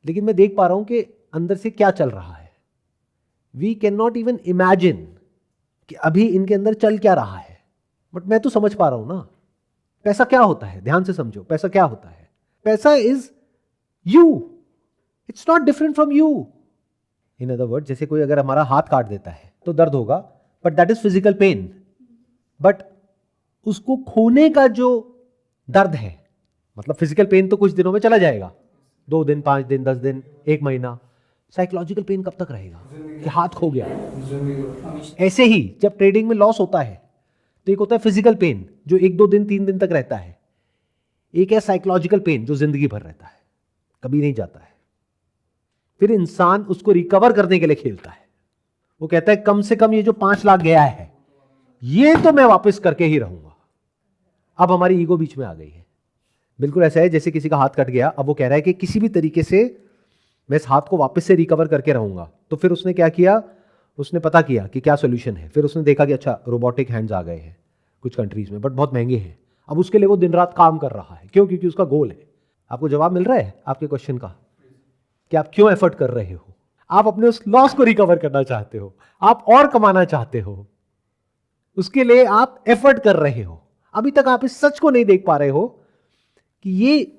B: लेकिन मैं देख पा रहा हूं कि अंदर से क्या चल रहा है। We can not even imagine कि अभी इनके अंदर चल क्या रहा है, बट मैं तो समझ पा रहा हूं ना। पैसा क्या होता है? ध्यान से समझो, पैसा क्या होता है? पैसा is you, it's not different from you. In other word, जैसे कोई अगर हमारा हाथ काट देता है तो दर्द होगा, but that is physical pain. But उसको खोने का जो दर्द है, मतलब फिजिकल पेन तो कुछ दिनों में चला जाएगा, 2 दिन, 5 दिन, 10 दिन, 1 महीना। साइकोलॉजिकल पेन कब तक रहेगा कि हाथ खो गया? ऐसे ही जब ट्रेडिंग में लॉस होता है तो एक होता है फिजिकल पेन जो 1-2 दिन, 3 दिन तक रहता है। एक है साइकोलॉजिकल पेन जो जिंदगी भर रहता है, कभी नहीं जाता है। फिर इंसान उसको रिकवर करने के लिए खेलता है। वो कहता है कम से कम ये जो 5 लाख गया है ये तो मैं वापस करके ही रहूंगा। अब हमारी ईगो बीच में आ गई है। बिल्कुल ऐसा है जैसे किसी का हाथ कट गया, अब वो कह रहा है कि किसी भी तरीके से मैं इस हाथ को वापस से रिकवर करके रहूंगा। तो फिर उसने क्या किया? उसने पता किया कि क्या सोल्यूशन है। फिर उसने देखा कि अच्छा, रोबोटिक हैंड्स आ गए हैं कुछ कंट्रीज में, बट बहुत महंगे हैं। अब उसके लिए वो दिन रात काम कर रहा है। क्यों? क्योंकि उसका गोल है। आपको जवाब मिल रहा है आपके क्वेश्चन का कि आप क्यों एफर्ट कर रहे हो? आप अपने उस लॉस को रिकवर करना चाहते हो, आप और कमाना चाहते हो, उसके लिए आप एफर्ट कर रहे हो। अभी तक आप इस सच को नहीं देख पा रहे हो कि ये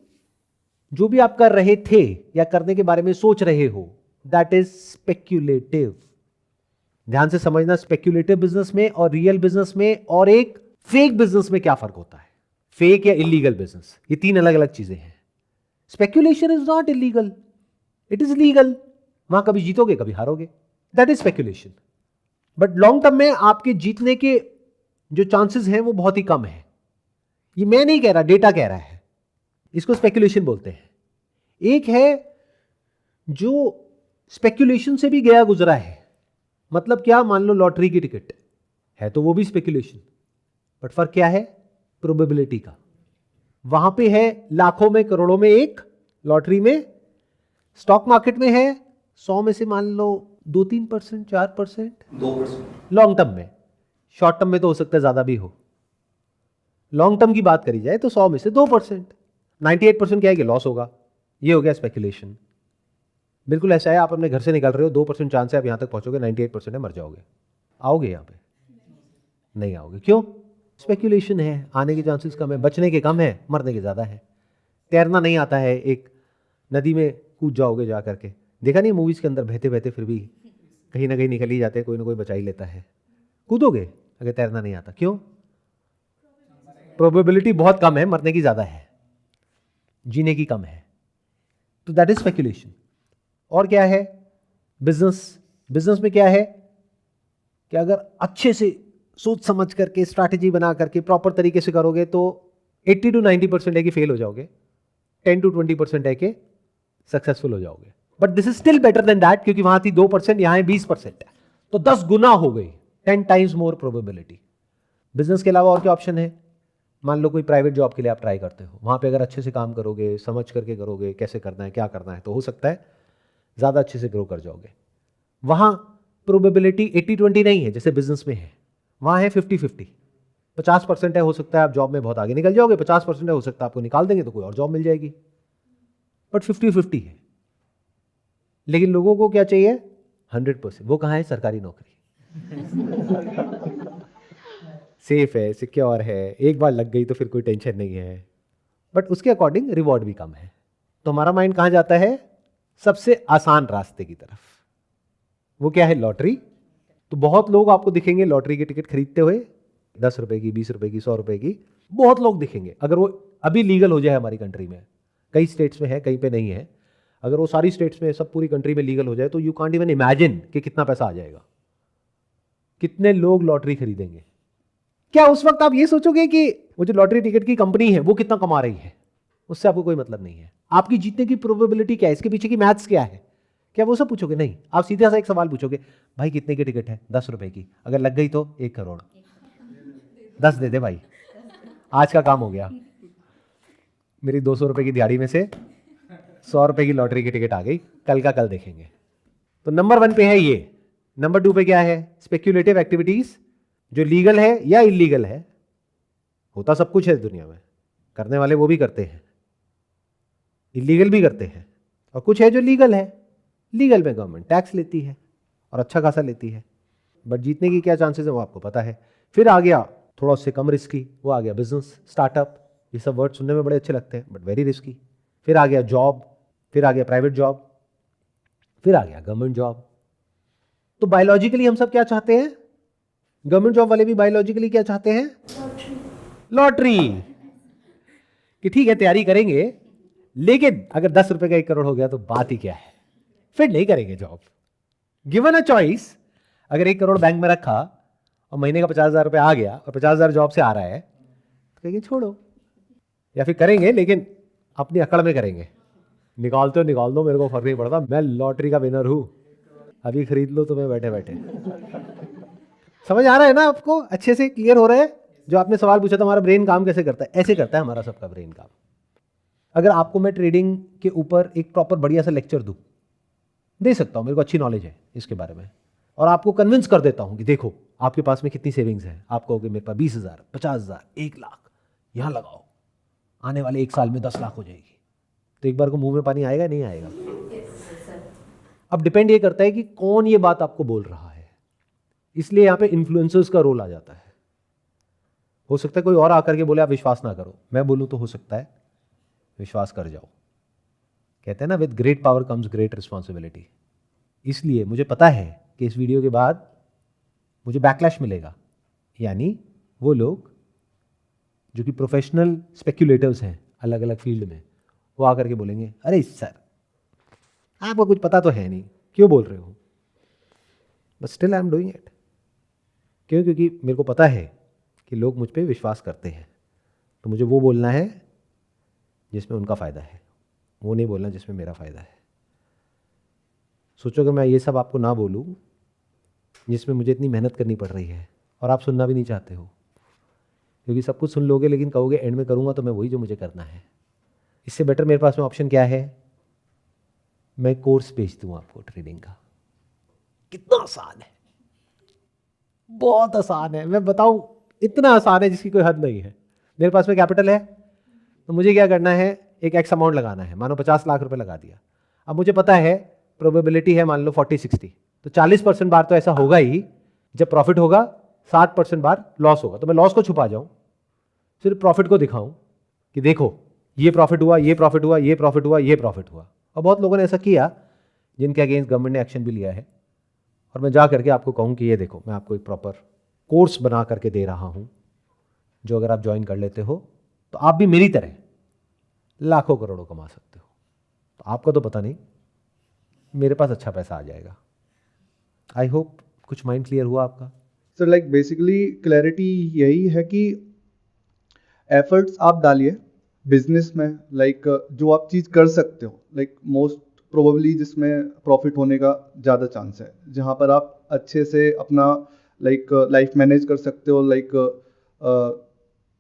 B: जो भी आप कर रहे थे या करने के बारे में सोच रहे हो, दैट इज स्पेक्यूलेटिव। ध्यान से समझना, स्पेक्यूलेटिव बिजनेस में और रियल बिजनेस में और एक फेक बिजनेस में क्या फर्क होता है। फेक या इलीगल बिजनेस, ये 3 अलग अलग चीजें हैं। Speculation is not illegal, it is legal. वहां कभी जीतोगे कभी हारोगे, that is speculation. But long term में आपके जीतने के जो चांसेस हैं वो बहुत ही कम है। ये मैं नहीं कह रहा, डेटा कह रहा है। इसको स्पेक्यूलेशन बोलते हैं। एक है जो स्पेक्यूलेशन से भी गया गुजरा है। मतलब क्या? मान लो लॉटरी की टिकट है तो वो भी स्पेक्यूलेशन, बट फर्क क्या है? प्रोबेबिलिटी का। वहां पे है लाखों में, करोड़ों में एक, लॉटरी में, स्टॉक मार्केट में है 100 में से मान लो 2-3%, 4%,
A: 2%।
B: लॉन्ग टर्म में। शॉर्ट टर्म में तो हो सकता है ज्यादा भी हो। लॉन्ग टर्म की बात करी जाए तो 100 में से 2%, 98% क्या है कि लॉस होगा। ये हो गया स्पेक्यूलेशन। बिल्कुल ऐसा है, आप अपने घर से निकल रहे हो, 2% चांस है आप यहां तक पहुंचोगे, 98% है मर जाओगे। आओगे यहां पे? नहीं आओगे। क्यों? स्पेक्यूलेशन है, आने के चांसेस कम है, बचने के कम है, मरने के ज्यादा है। तैरना नहीं आता है, एक नदी में कूद जाओगे जा करके। देखा नहीं मूवीज के अंदर, बहते बहते फिर भी कहीं ना कहीं निकल ही जाते हैं, कोई ना कोई बचा ही लेता है। कूदोगे अगर तैरना नहीं आता। क्यों? प्रोबेबिलिटी बहुत कम है, मरने की ज्यादा है, जीने की कम है। तो दैट इज स्पेक्यूलेशन। और क्या है? बिजनेस में क्या है कि अगर अच्छे से सोच समझ करके, स्ट्रैटेजी बना करके, प्रॉपर तरीके से करोगे तो 80 to 90% है कि फेल हो जाओगे, 10 to 20% है कि सक्सेसफुल हो जाओगे। But this is still better than that, क्योंकि वहां थी 2%, यहां है 20%, तो 10 गुना हो गई, 10 टाइम्स मोर प्रोबेबिलिटी। बिजनेस के अलावा और क्या ऑप्शन है? मान लो कोई प्राइवेट जॉब के लिए आप ट्राई करते हो, वहां पे अगर अच्छे से काम करोगे, समझ करके करोगे कैसे करना है, क्या करना है, तो हो सकता है ज़्यादा अच्छे से ग्रो कर जाओगे। वहां प्रोबेबिलिटी 80-20 नहीं है जैसे बिजनेस में है, वहां है 50-50। 50% है, हो सकता है आप जॉब में बहुत आगे निकल जाओगे, 50% है, हो सकता है आपको निकाल देंगे तो कोई और जॉब मिल जाएगी। बट 50-50 है। लेकिन लोगों को क्या चाहिए? 100%। वो कहाँ है? सरकारी नौकरी। सेफ है, सिक्योर है, एक बार लग गई तो फिर कोई टेंशन नहीं है, बट उसके अकॉर्डिंग रिवॉर्ड भी कम है। तो हमारा माइंड कहाँ जाता है? सबसे आसान रास्ते की तरफ। वो क्या है? लॉटरी। तो बहुत लोग आपको दिखेंगे लॉटरी की टिकट खरीदते हुए, 10 रुपए की, 20 रुपए की, 100 रुपए की, बहुत लोग दिखेंगे। अगर वो अभी लीगल हो जाए हमारी कंट्री में, कई स्टेट्स में है, कहीं पे नहीं है, अगर वो सारी स्टेट्स में, सब पूरी कंट्री में लीगल हो जाए तो यू कांट इवन इमेजिन कि कितना पैसा आ जाएगा, कितने लोग लॉटरी खरीदेंगे। क्या उस वक्त आप ये सोचोगे कि वो जो लॉटरी टिकट की कंपनी है वो कितना कमा रही है? उससे आपको कोई मतलब नहीं है। आपकी जीतने की प्रोबेबिलिटी क्या है, इसके पीछे की मैथ्स क्या है, क्या वो सब पूछोगे? नहीं, आप सीधा सा एक सवाल पूछोगे, भाई कितने की टिकट है? 10 रुपए की, अगर लग गई तो 1 करोड़। 10 दे दे भाई, आज का काम हो गया। मेरी 200 रुपए की दिहाड़ी में से 100 रुपए की लॉटरी की टिकट आ गई, कल का कल देखेंगे। तो नंबर 1 पे है ये। नंबर 2 पे क्या है? स्पेक्यूलेटिव एक्टिविटीज, जो लीगल है या इलीगल है। होता सब कुछ है इस दुनिया में, करने वाले वो भी करते हैं, इलीगल भी करते हैं, और कुछ है जो लीगल है। लीगल में गवर्नमेंट टैक्स लेती है और अच्छा खासा लेती है, बट जीतने की क्या चांसेस है वो आपको पता है। फिर आ गया थोड़ा उससे कम रिस्की, वो आ गया बिजनेस, स्टार्टअप। ये सब वर्ड सुनने में बड़े अच्छे लगते हैं बट वेरी रिस्की। फिर आ गया जॉब, फिर आ गया प्राइवेट जॉब, फिर आ गया गवर्नमेंट जॉब। तो बायोलॉजिकली हम सब क्या चाहते हैं? गवर्नमेंट जॉब वाले भी बायोलॉजिकली क्या चाहते हैं? लॉटरी। कि ठीक है तैयारी करेंगे, लेकिन अगर 10 रुपए का 1 करोड़ हो गया तो बात ही क्या है, फिर नहीं करेंगे जॉब। गिवन अ चॉइस, अगर 1 करोड़ बैंक में रखा और महीने का 50,000 रुपए आ गया और 50,000 जॉब से आ रहा है, तो कहेंगे छोड़ो, या फिर करेंगे लेकिन अपनी अकड़ में करेंगे, निकालते हो निकाल दो, मेरे को फर्क नहीं पड़ता, मैं लॉटरी का विनर हूं, अभी खरीद लो तुम्हें बैठे बैठे। समझ आ रहा है ना आपको? अच्छे से क्लियर हो रहा है? जो आपने सवाल पूछा था हमारा ब्रेन काम कैसे करता है, ऐसे करता है हमारा सबका ब्रेन काम। अगर आपको मैं ट्रेडिंग के ऊपर एक प्रॉपर बढ़िया सा लेक्चर दूं, दे सकता हूं, मेरे को अच्छी नॉलेज है इसके बारे में, और आपको कन्विंस कर देता हूं कि देखो आपके पास में कितनी सेविंग्स है, आप कहोगे मेरे पास 20,000, 50,000, 1 लाख, यहां लगाओ, आने वाले 1 साल में 10 लाख हो जाएगी, तो एक बार को मुंह में पानी आएगा नहीं आएगा? अब डिपेंड ये करता है कि कौन ये बात आपको बोल रहा है, इसलिए यहां पे इन्फ्लुएंसर्स का रोल आ जाता है। हो सकता है कोई और आकर के बोले आप विश्वास ना करो, मैं बोलूं तो हो सकता है विश्वास कर जाओ। कहते हैं ना, with great power comes great responsibility. इसलिए मुझे पता है कि इस वीडियो के बाद मुझे बैकलैश मिलेगा, यानी वो लोग जो कि प्रोफेशनल स्पेक्यूलेटर्स हैं अलग अलग फील्ड में, वो आकर के बोलेंगे अरे सर आपको कुछ पता तो है नहीं, क्यों बोल रहे हो? But still I am doing it. क्यों? क्योंकि मेरे को पता है कि लोग मुझ पर विश्वास करते हैं, तो मुझे वो बोलना है जिसमें उनका फ़ायदा है, वो नहीं बोलना जिसमें मेरा फ़ायदा है। सोचो कि मैं ये सब आपको ना बोलूं जिसमें मुझे इतनी मेहनत करनी पड़ रही है और आप सुनना भी नहीं चाहते हो, क्योंकि सब कुछ सुन लोगे लेकिन कहोगे एंड में करूँगा तो मैं वही जो मुझे करना है। इससे बेटर मेरे पास में ऑप्शन क्या है? मैं कोर्स बेच दूँ आपको ट्रेडिंग का। कितना आसान है, बहुत आसान है, मैं बताऊँ इतना आसान है जिसकी कोई हद नहीं है। मेरे पास में कैपिटल है तो मुझे क्या करना है, एक एक्स अमाउंट लगाना है, मानो 50 लाख रुपए लगा दिया। अब मुझे पता है प्रोबेबिलिटी है मान लो 40-60, तो 40% बार तो ऐसा होगा ही जब प्रॉफिट होगा, 60% बार लॉस होगा। तो मैं लॉस को छुपा जाऊं, सिर्फ प्रॉफिट को दिखाऊं कि देखो ये प्रॉफिट हुआ, ये प्रॉफिट हुआ, ये प्रॉफिट हुआ, ये प्रॉफिट हुआ। और बहुत लोगों ने ऐसा किया जिनके अगेंस्ट गवर्नमेंट ने एक्शन भी लिया है, और मैं जा करके आपको कहूँ कि ये देखो मैं आपको एक प्रॉपर कोर्स बना करके दे रहा हूँ, जो अगर आप ज्वाइन कर लेते हो तो आप भी मेरी तरह लाखों करोड़ों कमा सकते हो। तो आपका तो पता नहीं, मेरे पास अच्छा पैसा आ जाएगा। आई होप कुछ माइंड क्लियर हुआ आपका।
A: सर लाइक बेसिकली क्लैरिटी यही है कि एफर्ट्स आप डालिए बिजनेस में, लाइक जो आप चीज़ कर सकते हो, लाइक मोस्ट प्रोबेबली जिसमें प्रॉफिट होने का ज़्यादा चांस है, जहाँ पर आप अच्छे से अपना लाइक लाइफ मैनेज कर सकते हो, लाइक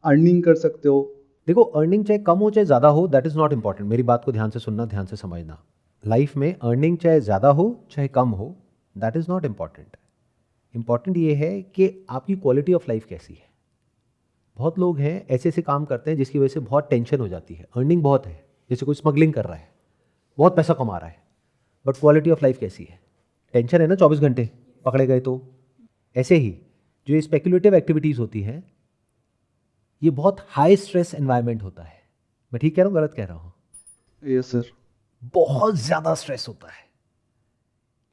A: अर्निंग कर सकते हो।
B: देखो अर्निंग चाहे कम हो चाहे ज़्यादा हो, दैट इज़ नॉट इंपॉर्टेंट। मेरी बात को ध्यान से सुनना, ध्यान से समझना। लाइफ में अर्निंग चाहे ज़्यादा हो चाहे कम हो, that is not important. Important ये है कि आपकी क्वालिटी ऑफ लाइफ कैसी है। बहुत लोग हैं ऐसे ऐसे काम करते हैं जिसकी वजह से बहुत टेंशन हो जाती है, अर्निंग बहुत है, जैसे कोई स्मगलिंग कर रहा है, बहुत पैसा कमा रहा है, बट क्वालिटी ऑफ लाइफ कैसी है? टेंशन है ना 24 घंटे, पकड़े गए तो। ऐसे ही जो ये स्पेकुलेटिव एक्टिविटीज़ होती हैं, ये बहुत हाई स्ट्रेस एनवायरनमेंट होता है। मैं ठीक कह रहा हूँ, गलत कह रहा हूँ?
A: Yes sir.
B: बहुत ज़्यादा स्ट्रेस होता है।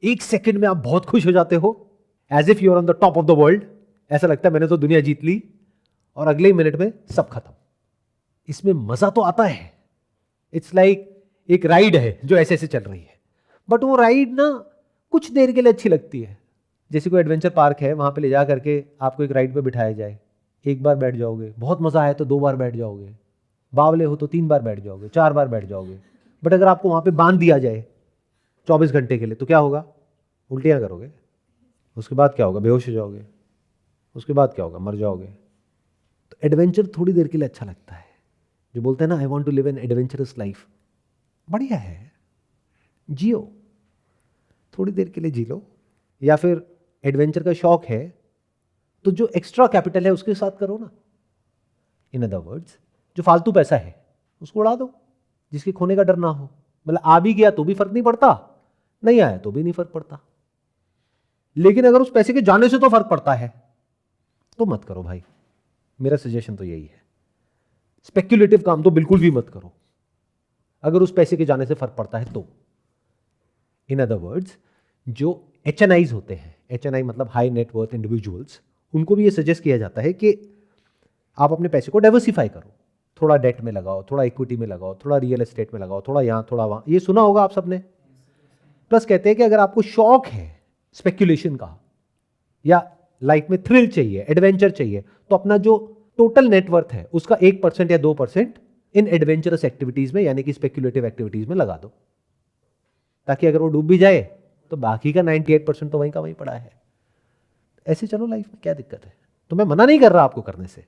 B: एक सेकंड में आप बहुत खुश हो जाते हो, as if you are on the top of the world. ऐसा लगता है मैंने तो दुनिया जीत ली, और अगले ही मिनट में सब खत्म। इसमें मजा तो आता है, इट्स लाइक एक राइड है जो ऐसे ऐसे चल रही है, बट वो राइड ना कुछ देर के लिए अच्छी लगती है। जैसे कोई एडवेंचर पार्क है, वहां पे ले जा करके आपको एक राइड पे बिठाया जाए, एक बार बैठ जाओगे, बहुत मजा आया तो 2 बार बैठ जाओगे, बावले हो तो 3 बार बैठ जाओगे, 4 बार बैठ जाओगे। बट अगर आपको वहां पे बांध दिया जाए 24 घंटे के लिए, तो क्या होगा? उल्टियां करोगे, उसके बाद क्या होगा? बेहोश हो जाओगे, उसके बाद क्या होगा? मर जाओगे। तो एडवेंचर थोड़ी देर के लिए अच्छा लगता है। जो बोलते हैं ना, I want to live an adventurous life, बढ़िया है, जियो, थोड़ी देर के लिए जी लो। या फिर एडवेंचर का शौक है तो जो एक्स्ट्रा कैपिटल है उसके साथ करो ना। इन अदर वर्ड्स, जो फालतू पैसा है उसको उड़ा दो, जिसके खोने का डर ना हो। मतलब आ भी गया तो भी फर्क नहीं पड़ता, नहीं आया तो भी नहीं फर्क पड़ता। लेकिन अगर उस पैसे के जाने से तो फर्क पड़ता है, तो मत करो भाई। मेरा सजेशन तो यही है, स्पेक्युलेटिव काम तो बिल्कुल भी मत करो अगर उस पैसे के जाने से फर्क पड़ता है तो। इन अदर वर्ड्स, जो HNIs होते हैं, HNI मतलब हाई नेटवर्थ इंडिविजुअल्स, उनको भी ये सजेस्ट किया जाता है कि आप अपने पैसे को डाइवर्सिफाई करो। थोड़ा डेट में लगाओ, थोड़ा इक्विटी में लगाओ, थोड़ा रियल एस्टेट में लगाओ, थोड़ा यहाँ थोड़ा वहाँ, ये सुना होगा आप सबने। प्लस कहते हैं कि अगर आपको शौक है स्पेक्युलेशन का, या लाइफ में थ्रिल चाहिए, एडवेंचर चाहिए, तो अपना जो टोटल नेटवर्थ है उसका 1% या 2% इन एडवेंचरस एक्टिविटीज में, यानी कि स्पेक्युलेटिव एक्टिविटीज में लगा दो, ताकि अगर वो डूब भी जाए तो बाकी का 98% तो वहीं का वहीं पड़ा है। ऐसे चलो लाइफ में, क्या दिक्कत है? तो मैं मना नहीं कर रहा आपको करने से।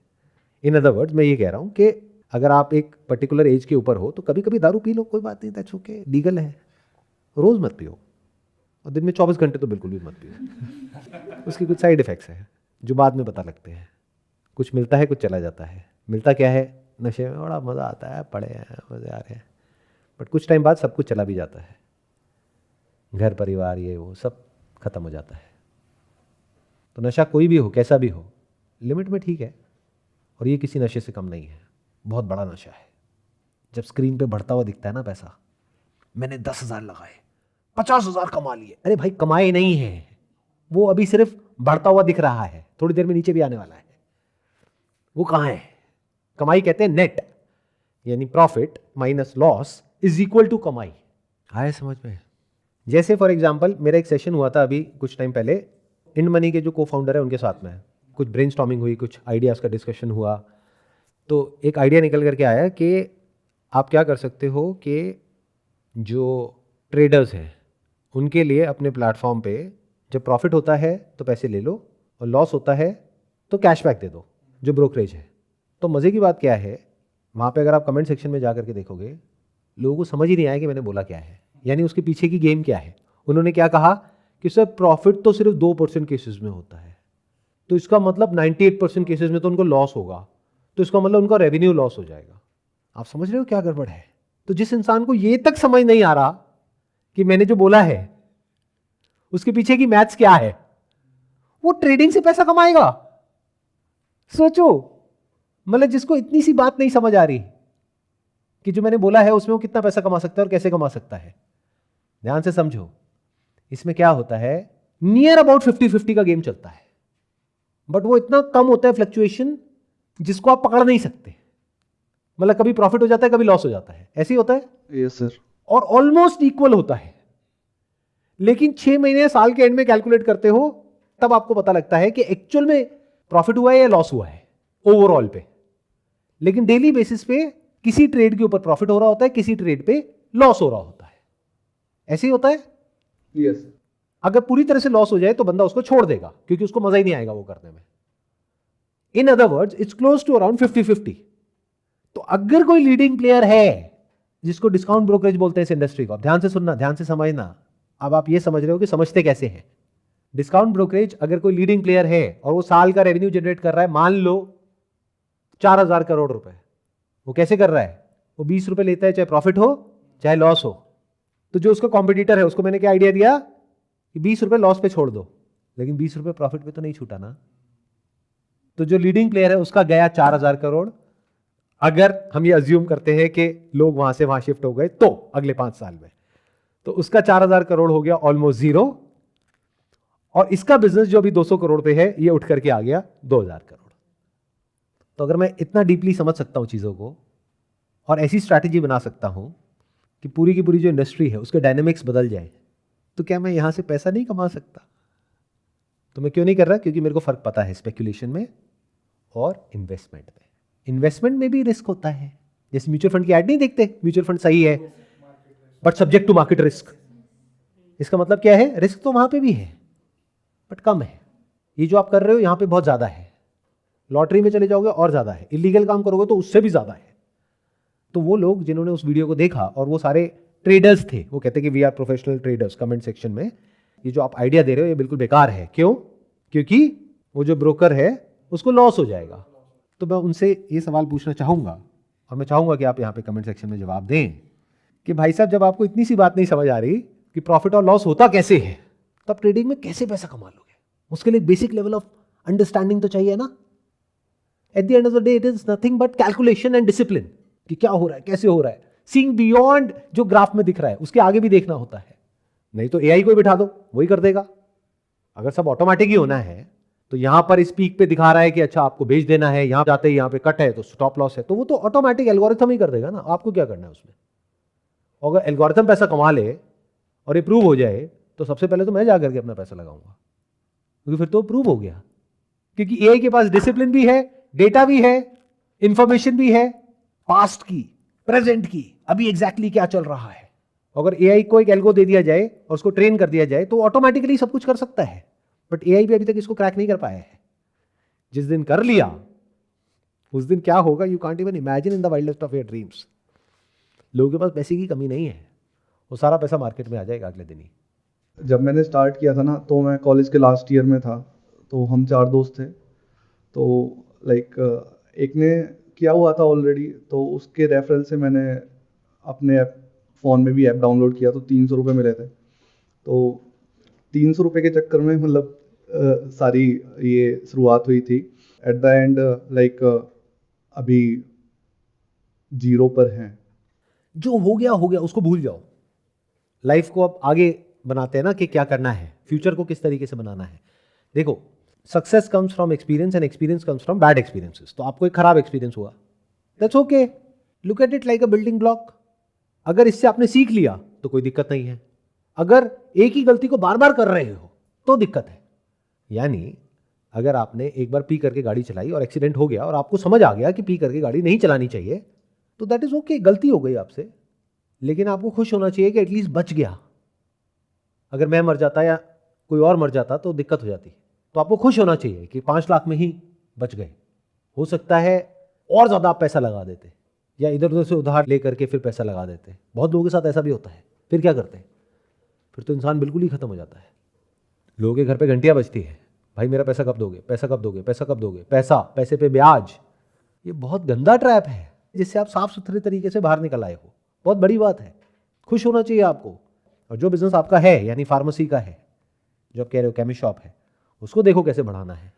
B: इन अदर वर्ड्स, मैं ये कह रहा हूं कि अगर आप एक पर्टिकुलर एज के ऊपर हो तो कभी कभी दारू पी लो, कोई बात नहीं, दैट्स ओके, लीगल है। रोज मत पियो, और दिन में 24 घंटे तो बिल्कुल भी मत पियो। उसके कुछ साइड इफेक्ट्स हैं जो बाद में पता लगते हैं। कुछ मिलता है, कुछ चला जाता है। मिलता क्या है? नशे में बड़ा मज़ा आता है, पड़े हैं, मज़े आ रहे हैं, बट कुछ टाइम बाद सब कुछ चला भी जाता है। घर परिवार ये वो सब खत्म हो जाता है। तो नशा कोई भी हो, कैसा भी हो, लिमिट में ठीक है, और ये किसी नशे से कम नहीं है, बहुत बड़ा नशा है। जब स्क्रीन पे बढ़ता हुआ दिखता है ना पैसा, मैंने 10,000 लगाए, 50,000 कमा लिए, अरे भाई कमाए नहीं है, वो अभी सिर्फ बढ़ता हुआ दिख रहा है, थोड़ी देर में नीचे भी आने वाला है। वो कहाँ है? कमाई कहते हैं नेट, यानी profit minus loss is equal to कमाई। आया समझ में? जैसे फॉर एग्जांपल मेरा एक सेशन हुआ था अभी कुछ टाइम पहले, इंड मनी के जो को फाउंडर है उनके साथ में, कुछ ब्रेनस्टॉर्मिंग हुई, कुछ आइडियाज़ का डिस्कशन हुआ। तो एक आइडिया निकल करके आया कि आप क्या कर सकते हो कि जो ट्रेडर्स हैं उनके लिए अपने प्लेटफॉर्म पे जब प्रॉफिट होता है तो पैसे ले लो, और लॉस होता है तो कैशबैक दे दो, जो ब्रोकरेज है। तो मज़े की बात क्या है, वहाँ पे अगर आप कमेंट सेक्शन में जा करके देखोगे, लोगों को समझ ही नहीं आया कि मैंने बोला क्या है, यानी उसके पीछे की गेम क्या है। उन्होंने क्या कहा कि सर प्रॉफिट तो सिर्फ 2% केसेस में होता है, तो इसका मतलब 98% केसेस में तो उनको लॉस होगा, तो इसका मतलब उनका रेवेन्यू लॉस हो जाएगा। आप समझ रहे हो क्या गड़बड़ है? तो जिस इंसान को ये तक समझ नहीं आ रहा कि मैंने जो बोला है उसके पीछे की मैथ्स क्या है, वो ट्रेडिंग से पैसा कमाएगा? सोचो, मतलब जिसको इतनी सी बात नहीं समझ आ रही कि जो मैंने बोला है उसमें वो कितना पैसा कमा सकता है और कैसे कमा सकता है। ध्यान से समझो, इसमें क्या होता है, नियर अबाउट 50-50 का गेम चलता है, बट वो इतना कम होता है फ्लक्चुएशन जिसको आप पकड़ नहीं सकते। मतलब कभी प्रॉफिट हो जाता है, कभी लॉस हो जाता है, ऐसे ही होता है।
A: Yes sir.
B: और ऑलमोस्ट इक्वल होता है, लेकिन 6 महीने साल के एंड में कैलकुलेट करते हो तब आपको पता लगता है कि एक्चुअल में प्रॉफिट हुआ है या लॉस हुआ है ओवरऑल पे। लेकिन डेली बेसिस पे किसी ट्रेड के ऊपर प्रॉफिट हो रहा होता है, किसी ट्रेड पे लॉस हो रहा होता है। ऐसे ही होता है।
A: यस।
B: अगर पूरी तरह से लॉस हो जाए तो बंदा उसको छोड़ देगा, क्योंकि उसको मजा ही नहीं आएगा वो करने में। In other words, it's close to around 50-50। तो अगर कोई लीडिंग प्लेयर है जिसको डिस्काउंट ब्रोकरेज बोलते हैं इस इंडस्ट्री को, ध्यान से सुनना, ध्यान से समझना। अब आप ये समझ रहे हो कि समझते कैसे हैं। डिस्काउंट ब्रोकरेज अगर कोई लीडिंग प्लेयर है और वो साल का रेवेन्यू जनरेट कर रहा है, मान लो 4,000 करोड़ रुपए, वो कैसे कर रहा है? वो 20 रुपए लेता है, चाहे प्रॉफिट हो चाहे लॉस हो। तो जो उसका कॉम्पिटिटर है उसको मैंने क्या आइडिया दिया कि 20 रुपए लॉस पे छोड़ दो, लेकिन 20 रुपए प्रॉफिट पे तो नहीं छूटा ना। तो जो लीडिंग प्लेयर है उसका गया 4000 करोड़। अगर हम ये अज्यूम करते हैं कि लोग वहां से वहां शिफ्ट हो गए तो अगले 5 साल में, तो उसका 4000 करोड़ हो गया ऑलमोस्ट जीरो, और इसका बिजनेस जो अभी 200 करोड़ पे है ये उठ करके आ गया 2000 करोड़। तो अगर मैं इतना डीपली समझ सकता हूं चीजों को और ऐसी स्ट्रैटेजी बना सकता हूं कि पूरी की पूरी जो इंडस्ट्री है उसके डायनेमिक्स बदल जाए, तो क्या मैं यहां से पैसा नहीं कमा सकता? तो मैं क्यों नहीं कर रहा? क्योंकि मेरे को फर्क पता है स्पेकुलेशन में और इन्वेस्टमेंट में। इन्वेस्टमेंट में भी रिस्क होता है, जैसे म्यूचुअल फंड की ऐड नहीं देखते, म्यूचुअल फंड सही है but subject to market risk. इसका मतलब क्या है? रिस्क तो वहां पे भी है बट कम है। ये जो आप कर रहे हो यहां पे बहुत ज्यादा है, लॉटरी में चले जाओगे और ज्यादा है, इलीगल काम करोगे तो उससे भी ज्यादा है। तो वो लोग जिन्होंने उस वीडियो को देखा और वो सारे ट्रेडर्स थे, वो कहते कि we are professional traders, comment section में ये जो आप आइडिया दे रहे हो ये बिल्कुल बेकार है। क्यों? क्योंकि वो जो ब्रोकर है उसको लॉस हो जाएगा। तो मैं उनसे ये सवाल पूछना चाहूंगा और मैं चाहूंगा कि आप यहाँ पे कमेंट सेक्शन में जवाब दें कि भाई साहब जब आपको इतनी सी बात नहीं समझ आ रही कि प्रॉफिट और लॉस होता कैसे है, तो आप ट्रेडिंग में कैसे पैसा कमा लोगे? उसके लिए बेसिक लेवल ऑफ अंडरस्टैंडिंग तो चाहिए ना। At the end of the day it is nothing but calculation and discipline कि क्या हो रहा है, कैसे हो रहा है, सीइंग बियॉन्ड जो ग्राफ में दिख रहा है उसके आगे भी देखना होता है। नहीं तो एआई को बिठा दो, वही कर देगा। अगर सब ऑटोमेटिक ही होना है तो यहां पर इस पीक पे दिखा रहा है कि अच्छा आपको बेच देना है, यहां जाते ही यहां पे कट है तो स्टॉप लॉस है, तो वो तो ऑटोमेटिक एल्गोरिथम ही कर देगा ना। आपको क्या करना है उसमें? अगर एल्गोरिथम पैसा कमा ले और ये प्रूव हो जाए तो सबसे पहले तो मैं जाकर के अपना पैसा लगाऊंगा, क्योंकि फिर तो प्रूव हो गया। क्योंकि एआई के पास डिसिप्लिन भी है, डेटा भी है, इंफॉर्मेशन भी है, पास्ट की, प्रेजेंट की, अभी एग्जैक्टली क्या चल रहा है। अगर एआई को एक एल्गो दे दिया जाए और उसको ट्रेन कर दिया जाए तो ऑटोमेटिकली सब कुछ कर सकता है। बट एआई भी अभी तक इसको क्रैक नहीं कर पाया है। जिस दिन कर लिया उस दिन क्या होगा, you can't even imagine in the wildest of your dreams. लोगों के पास पैसे की कमी नहीं है, वो सारा पैसा मार्केट में आ जाएगा अगले दिन ही।
A: जब मैंने स्टार्ट किया था ना, तो मैं कॉलेज के लास्ट ईयर में था, तो हम 4 दोस्त थे। तो एक ने किया हुआ था ऑलरेडी, तो उसके रेफरल से मैंने अपने फ़ोन में भी ऐप डाउनलोड किया, तो 300 रुपये मिले थे। तो 300 रुपये के चक्कर में सारी ये शुरुआत हुई थी। एट द एंड अभी 0 पर हैं।
B: जो हो गया उसको भूल जाओ। लाइफ को अब आगे बनाते हैं ना कि क्या करना है, फ्यूचर को किस तरीके से बनाना है। देखो, success comes from experience and experience comes from bad experiences. तो आपको एक खराब एक्सपीरियंस हुआ, that's okay, look at it like a building block. अगर इससे आपने सीख लिया तो कोई दिक्कत नहीं है। अगर एक ही गलती को बार बार कर रहे हो तो दिक्कत है। यानी अगर आपने एक बार पी करके गाड़ी चलाई और एक्सीडेंट हो गया और आपको समझ आ गया कि पी करके गाड़ी नहीं चलानी चाहिए, तो दैट इज ओके, गलती हो गई आपसे, लेकिन आपको खुश होना चाहिए कि एटलीस्ट बच गया। अगर मैं मर जाता या कोई और मर जाता तो दिक्कत हो जाती। तो आपको खुश होना चाहिए कि 5 लाख में ही बच गए। हो सकता है और ज़्यादा आप पैसा लगा देते या इधर उधर से उधार ले करके फिर पैसा लगा देते। बहुत लोगों के साथ ऐसा भी होता है। फिर क्या करते हैं? फिर तो इंसान बिल्कुल ही खत्म हो जाता है। लोगों के घर पे घंटियां बजती है, भाई मेरा पैसा कब दोगे, पैसा कब दोगे, पैसा कब दोगे, पैसा, पैसे पे ब्याज। ये बहुत गंदा ट्रैप है जिससे आप साफ सुथरे तरीके से बाहर निकल आए हो। बहुत बड़ी बात है, खुश होना चाहिए आपको। और जो बिजनेस आपका है, यानी फार्मेसी का है, जो आप कह रहे हो केमिस्ट शॉप है, उसको देखो कैसे बढ़ाना है।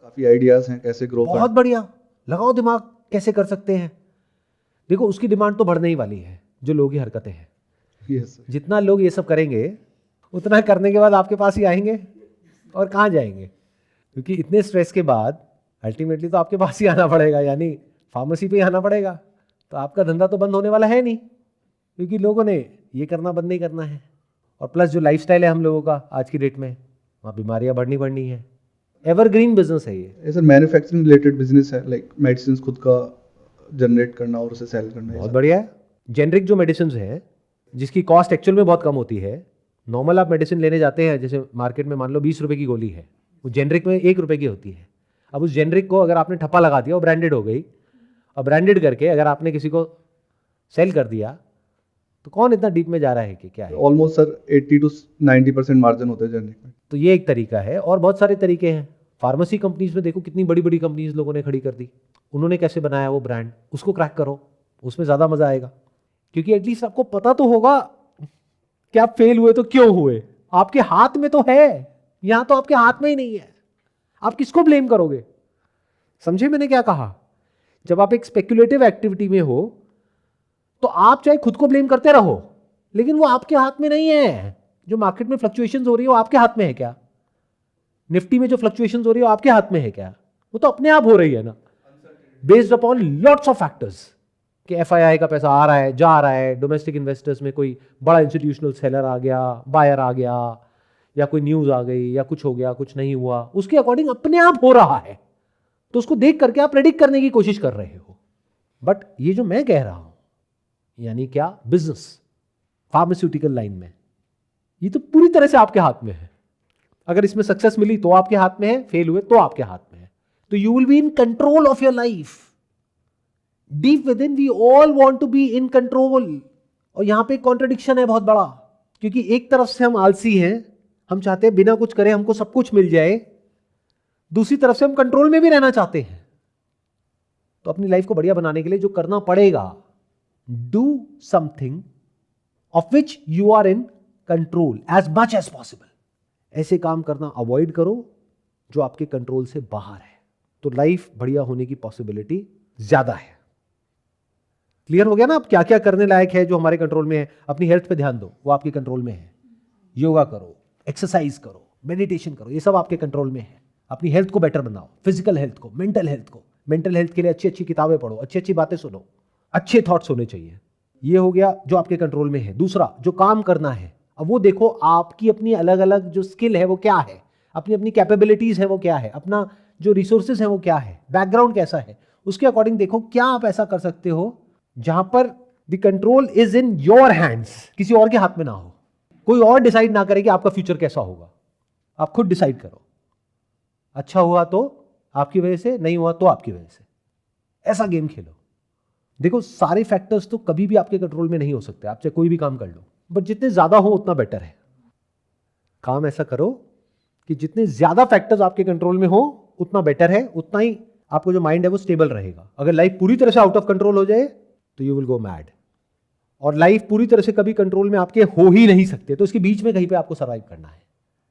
A: काफ़ी आइडियाज़ हैं कैसे ग्रो
B: बहुत बढ़िया, लगाओ दिमाग कैसे कर सकते हैं। देखो, उसकी डिमांड तो बढ़ने ही वाली है जो लोग की हरकतें हैं।
A: Yes sir.
B: जितना लोग ये सब करेंगे उतना करने के बाद आपके पास ही आएंगे और कहाँ जाएंगे, क्योंकि इतने स्ट्रेस के बाद अल्टीमेटली तो आपके पास ही आना पड़ेगा, यानी फार्मेसी पे ही आना पड़ेगा। तो आपका धंधा तो बंद होने वाला है नहीं, क्योंकि लोगों ने ये करना बंद नहीं करना है। और प्लस जो लाइफस्टाइल है हम लोगों का आज की डेट में, वहाँ बीमारियाँ बढ़नी है। एवरग्रीन बिजनेस है ये।
A: सर मैन्युफैक्चरिंग रिलेटेड बिजनेस है, लाइक मेडिसिन खुद का जनरेट करना और उसे सेल करना।
B: बहुत बढ़िया है। जेनरिक जो मेडिसिन है जिसकी कॉस्ट एक्चुअल में बहुत कम होती है, नॉर्मल आप मेडिसिन लेने जाते हैं, जैसे मार्केट में मान लो 20 रुपए की गोली है, वो जेनरिक में 1 रुपए की होती है। अब उस जेनरिक को अगर आपने ठप्पा लगा दिया, वो ब्रांडेड हो गई, और ब्रांडेड करके अगर आपने किसी को सेल कर दिया तो कौन इतना डीप में जा रहा है कि क्या है।
A: ऑलमोस्ट सर 80 to 90% मार्जिन होता है जेनरिक में।
B: तो ये एक तरीका है, और बहुत सारे तरीके हैं। फार्मेसी कंपनीज में देखो कितनी बड़ी बड़ी कंपनीज लोगों ने खड़ी कर दी, उन्होंने कैसे बनाया वो ब्रांड, उसको क्रैक करो, उसमें ज़्यादा मज़ा आएगा। क्योंकि एटलीस्ट आपको पता तो होगा कि आप फेल हुए तो क्यों हुए, आपके हाथ में तो है, यहां तो आपके हाथ में ही नहीं है, आप किसको ब्लेम करोगे? समझे मैंने क्या कहा? जब आप एक स्पेक्युलेटिव एक्टिविटी में हो तो आप चाहे खुद को ब्लेम करते रहो, लेकिन वो आपके हाथ में नहीं है। जो मार्केट में फ्लक्चुएशंस हो रही है वो आपके हाथ में है क्या? निफ्टी में जो फ्लक्चुएशंस हो रही है वो आपके हाथ में है क्या? वो तो अपने आप हो रही है ना, based upon lots of factors, कि एफआईआई का पैसा आ रहा है, जा रहा है, डोमेस्टिक इन्वेस्टर्स में कोई बड़ा इंस्टीट्यूशनल सेलर आ गया, बायर आ गया, या कोई न्यूज आ गई, या कुछ हो गया, कुछ नहीं हुआ, उसके अकॉर्डिंग अपने आप हो रहा है। तो उसको देख करके आप प्रेडिक्ट करने की कोशिश कर रहे हो। बट ये जो मैं कह रहा हूं, यानी क्या, बिजनेस, फार्मास्यूटिकल लाइन में, ये तो पूरी तरह से आपके हाथ में है। अगर इसमें सक्सेस मिली तो आपके हाथ में है, फेल हुए तो आपके हाथ में है। तो you will be in control of your life. Deep within we all want to be in control. और यहां पे कॉन्ट्रडिक्शन है बहुत बड़ा, क्योंकि एक तरफ से हम आलसी हैं, हम चाहते हैं बिना कुछ करे हमको सब कुछ मिल जाए, दूसरी तरफ से हम कंट्रोल में भी रहना चाहते हैं। तो अपनी लाइफ को बढ़िया बनाने के लिए जो करना पड़ेगा, do something of which you are in control as much as possible. ऐसे काम करना अवॉइड करो जो आपके कंट्रोल से बाहर है, तो लाइफ बढ़िया होने की पॉसिबिलिटी ज्यादा है। क्लियर हो गया ना? अब क्या क्या करने लायक है जो हमारे कंट्रोल में है? अपनी हेल्थ पे ध्यान दो, वो आपके कंट्रोल में है। योगा करो, एक्सरसाइज करो, मेडिटेशन करो, ये सब आपके कंट्रोल में है। अपनी हेल्थ को बेटर बनाओ, फिजिकल हेल्थ को, मेंटल हेल्थ को। मेंटल हेल्थ के लिए अच्छी अच्छी किताबें पढ़ो, अच्छी अच्छी बातें सुनो, अच्छे थॉट्स होने चाहिए। ये हो गया जो आपके कंट्रोल में है। दूसरा, जो काम करना है, अब वो देखो आपकी अपनी अलग अलग जो स्किल है वो क्या है, अपनी अपनी कैपेबिलिटीज है वो क्या है, अपना जो रिसोर्सेज है वो क्या है, बैकग्राउंड कैसा है, उसके अकॉर्डिंग देखो क्या आप ऐसा कर सकते हो जहां पर the control is in your hands, किसी और के हाथ में ना हो। कोई और डिसाइड ना करे कि आपका फ्यूचर कैसा होगा, आप खुद डिसाइड करो। अच्छा हुआ तो आपकी वजह से, नहीं हुआ तो आपकी वजह से। ऐसा गेम खेलो। देखो, सारे फैक्टर्स तो कभी भी आपके कंट्रोल में नहीं हो सकते, आप चाहे कोई भी काम कर लो, बट जितने ज्यादा हो उतना बेटर है। काम ऐसा करो कि जितने ज्यादा फैक्टर्स आपके कंट्रोल में हो उतना बेटर है, उतना ही आपको जो माइंड है वो स्टेबल रहेगा। अगर लाइफ पूरी तरह से आउट ऑफ कंट्रोल हो जाए तो यू विल गो मैड। और लाइफ पूरी तरह से कभी कंट्रोल में आपके हो ही नहीं सकते, तो इसके बीच में कहीं पे आपको सर्वाइव करना है।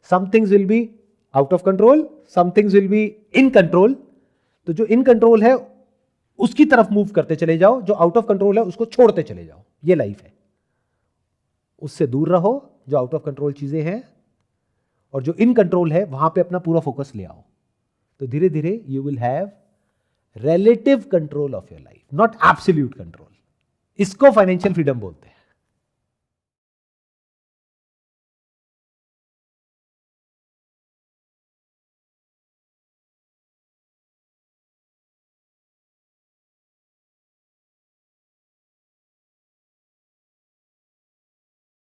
B: Some things will be out of control, some things will be in control. तो जो इन कंट्रोल है उसकी तरफ मूव करते चले जाओ, जो आउट ऑफ कंट्रोल है उसको छोड़ते चले जाओ। ये लाइफ है। उससे दूर रहो जो आउट ऑफ कंट्रोल चीजें हैं, और जो इन कंट्रोल है वहां पे अपना पूरा फोकस ले आओ। तो धीरे धीरे you will have relative control of your life, not absolute control. इसको फाइनेंशियल फ्रीडम बोलते हैं।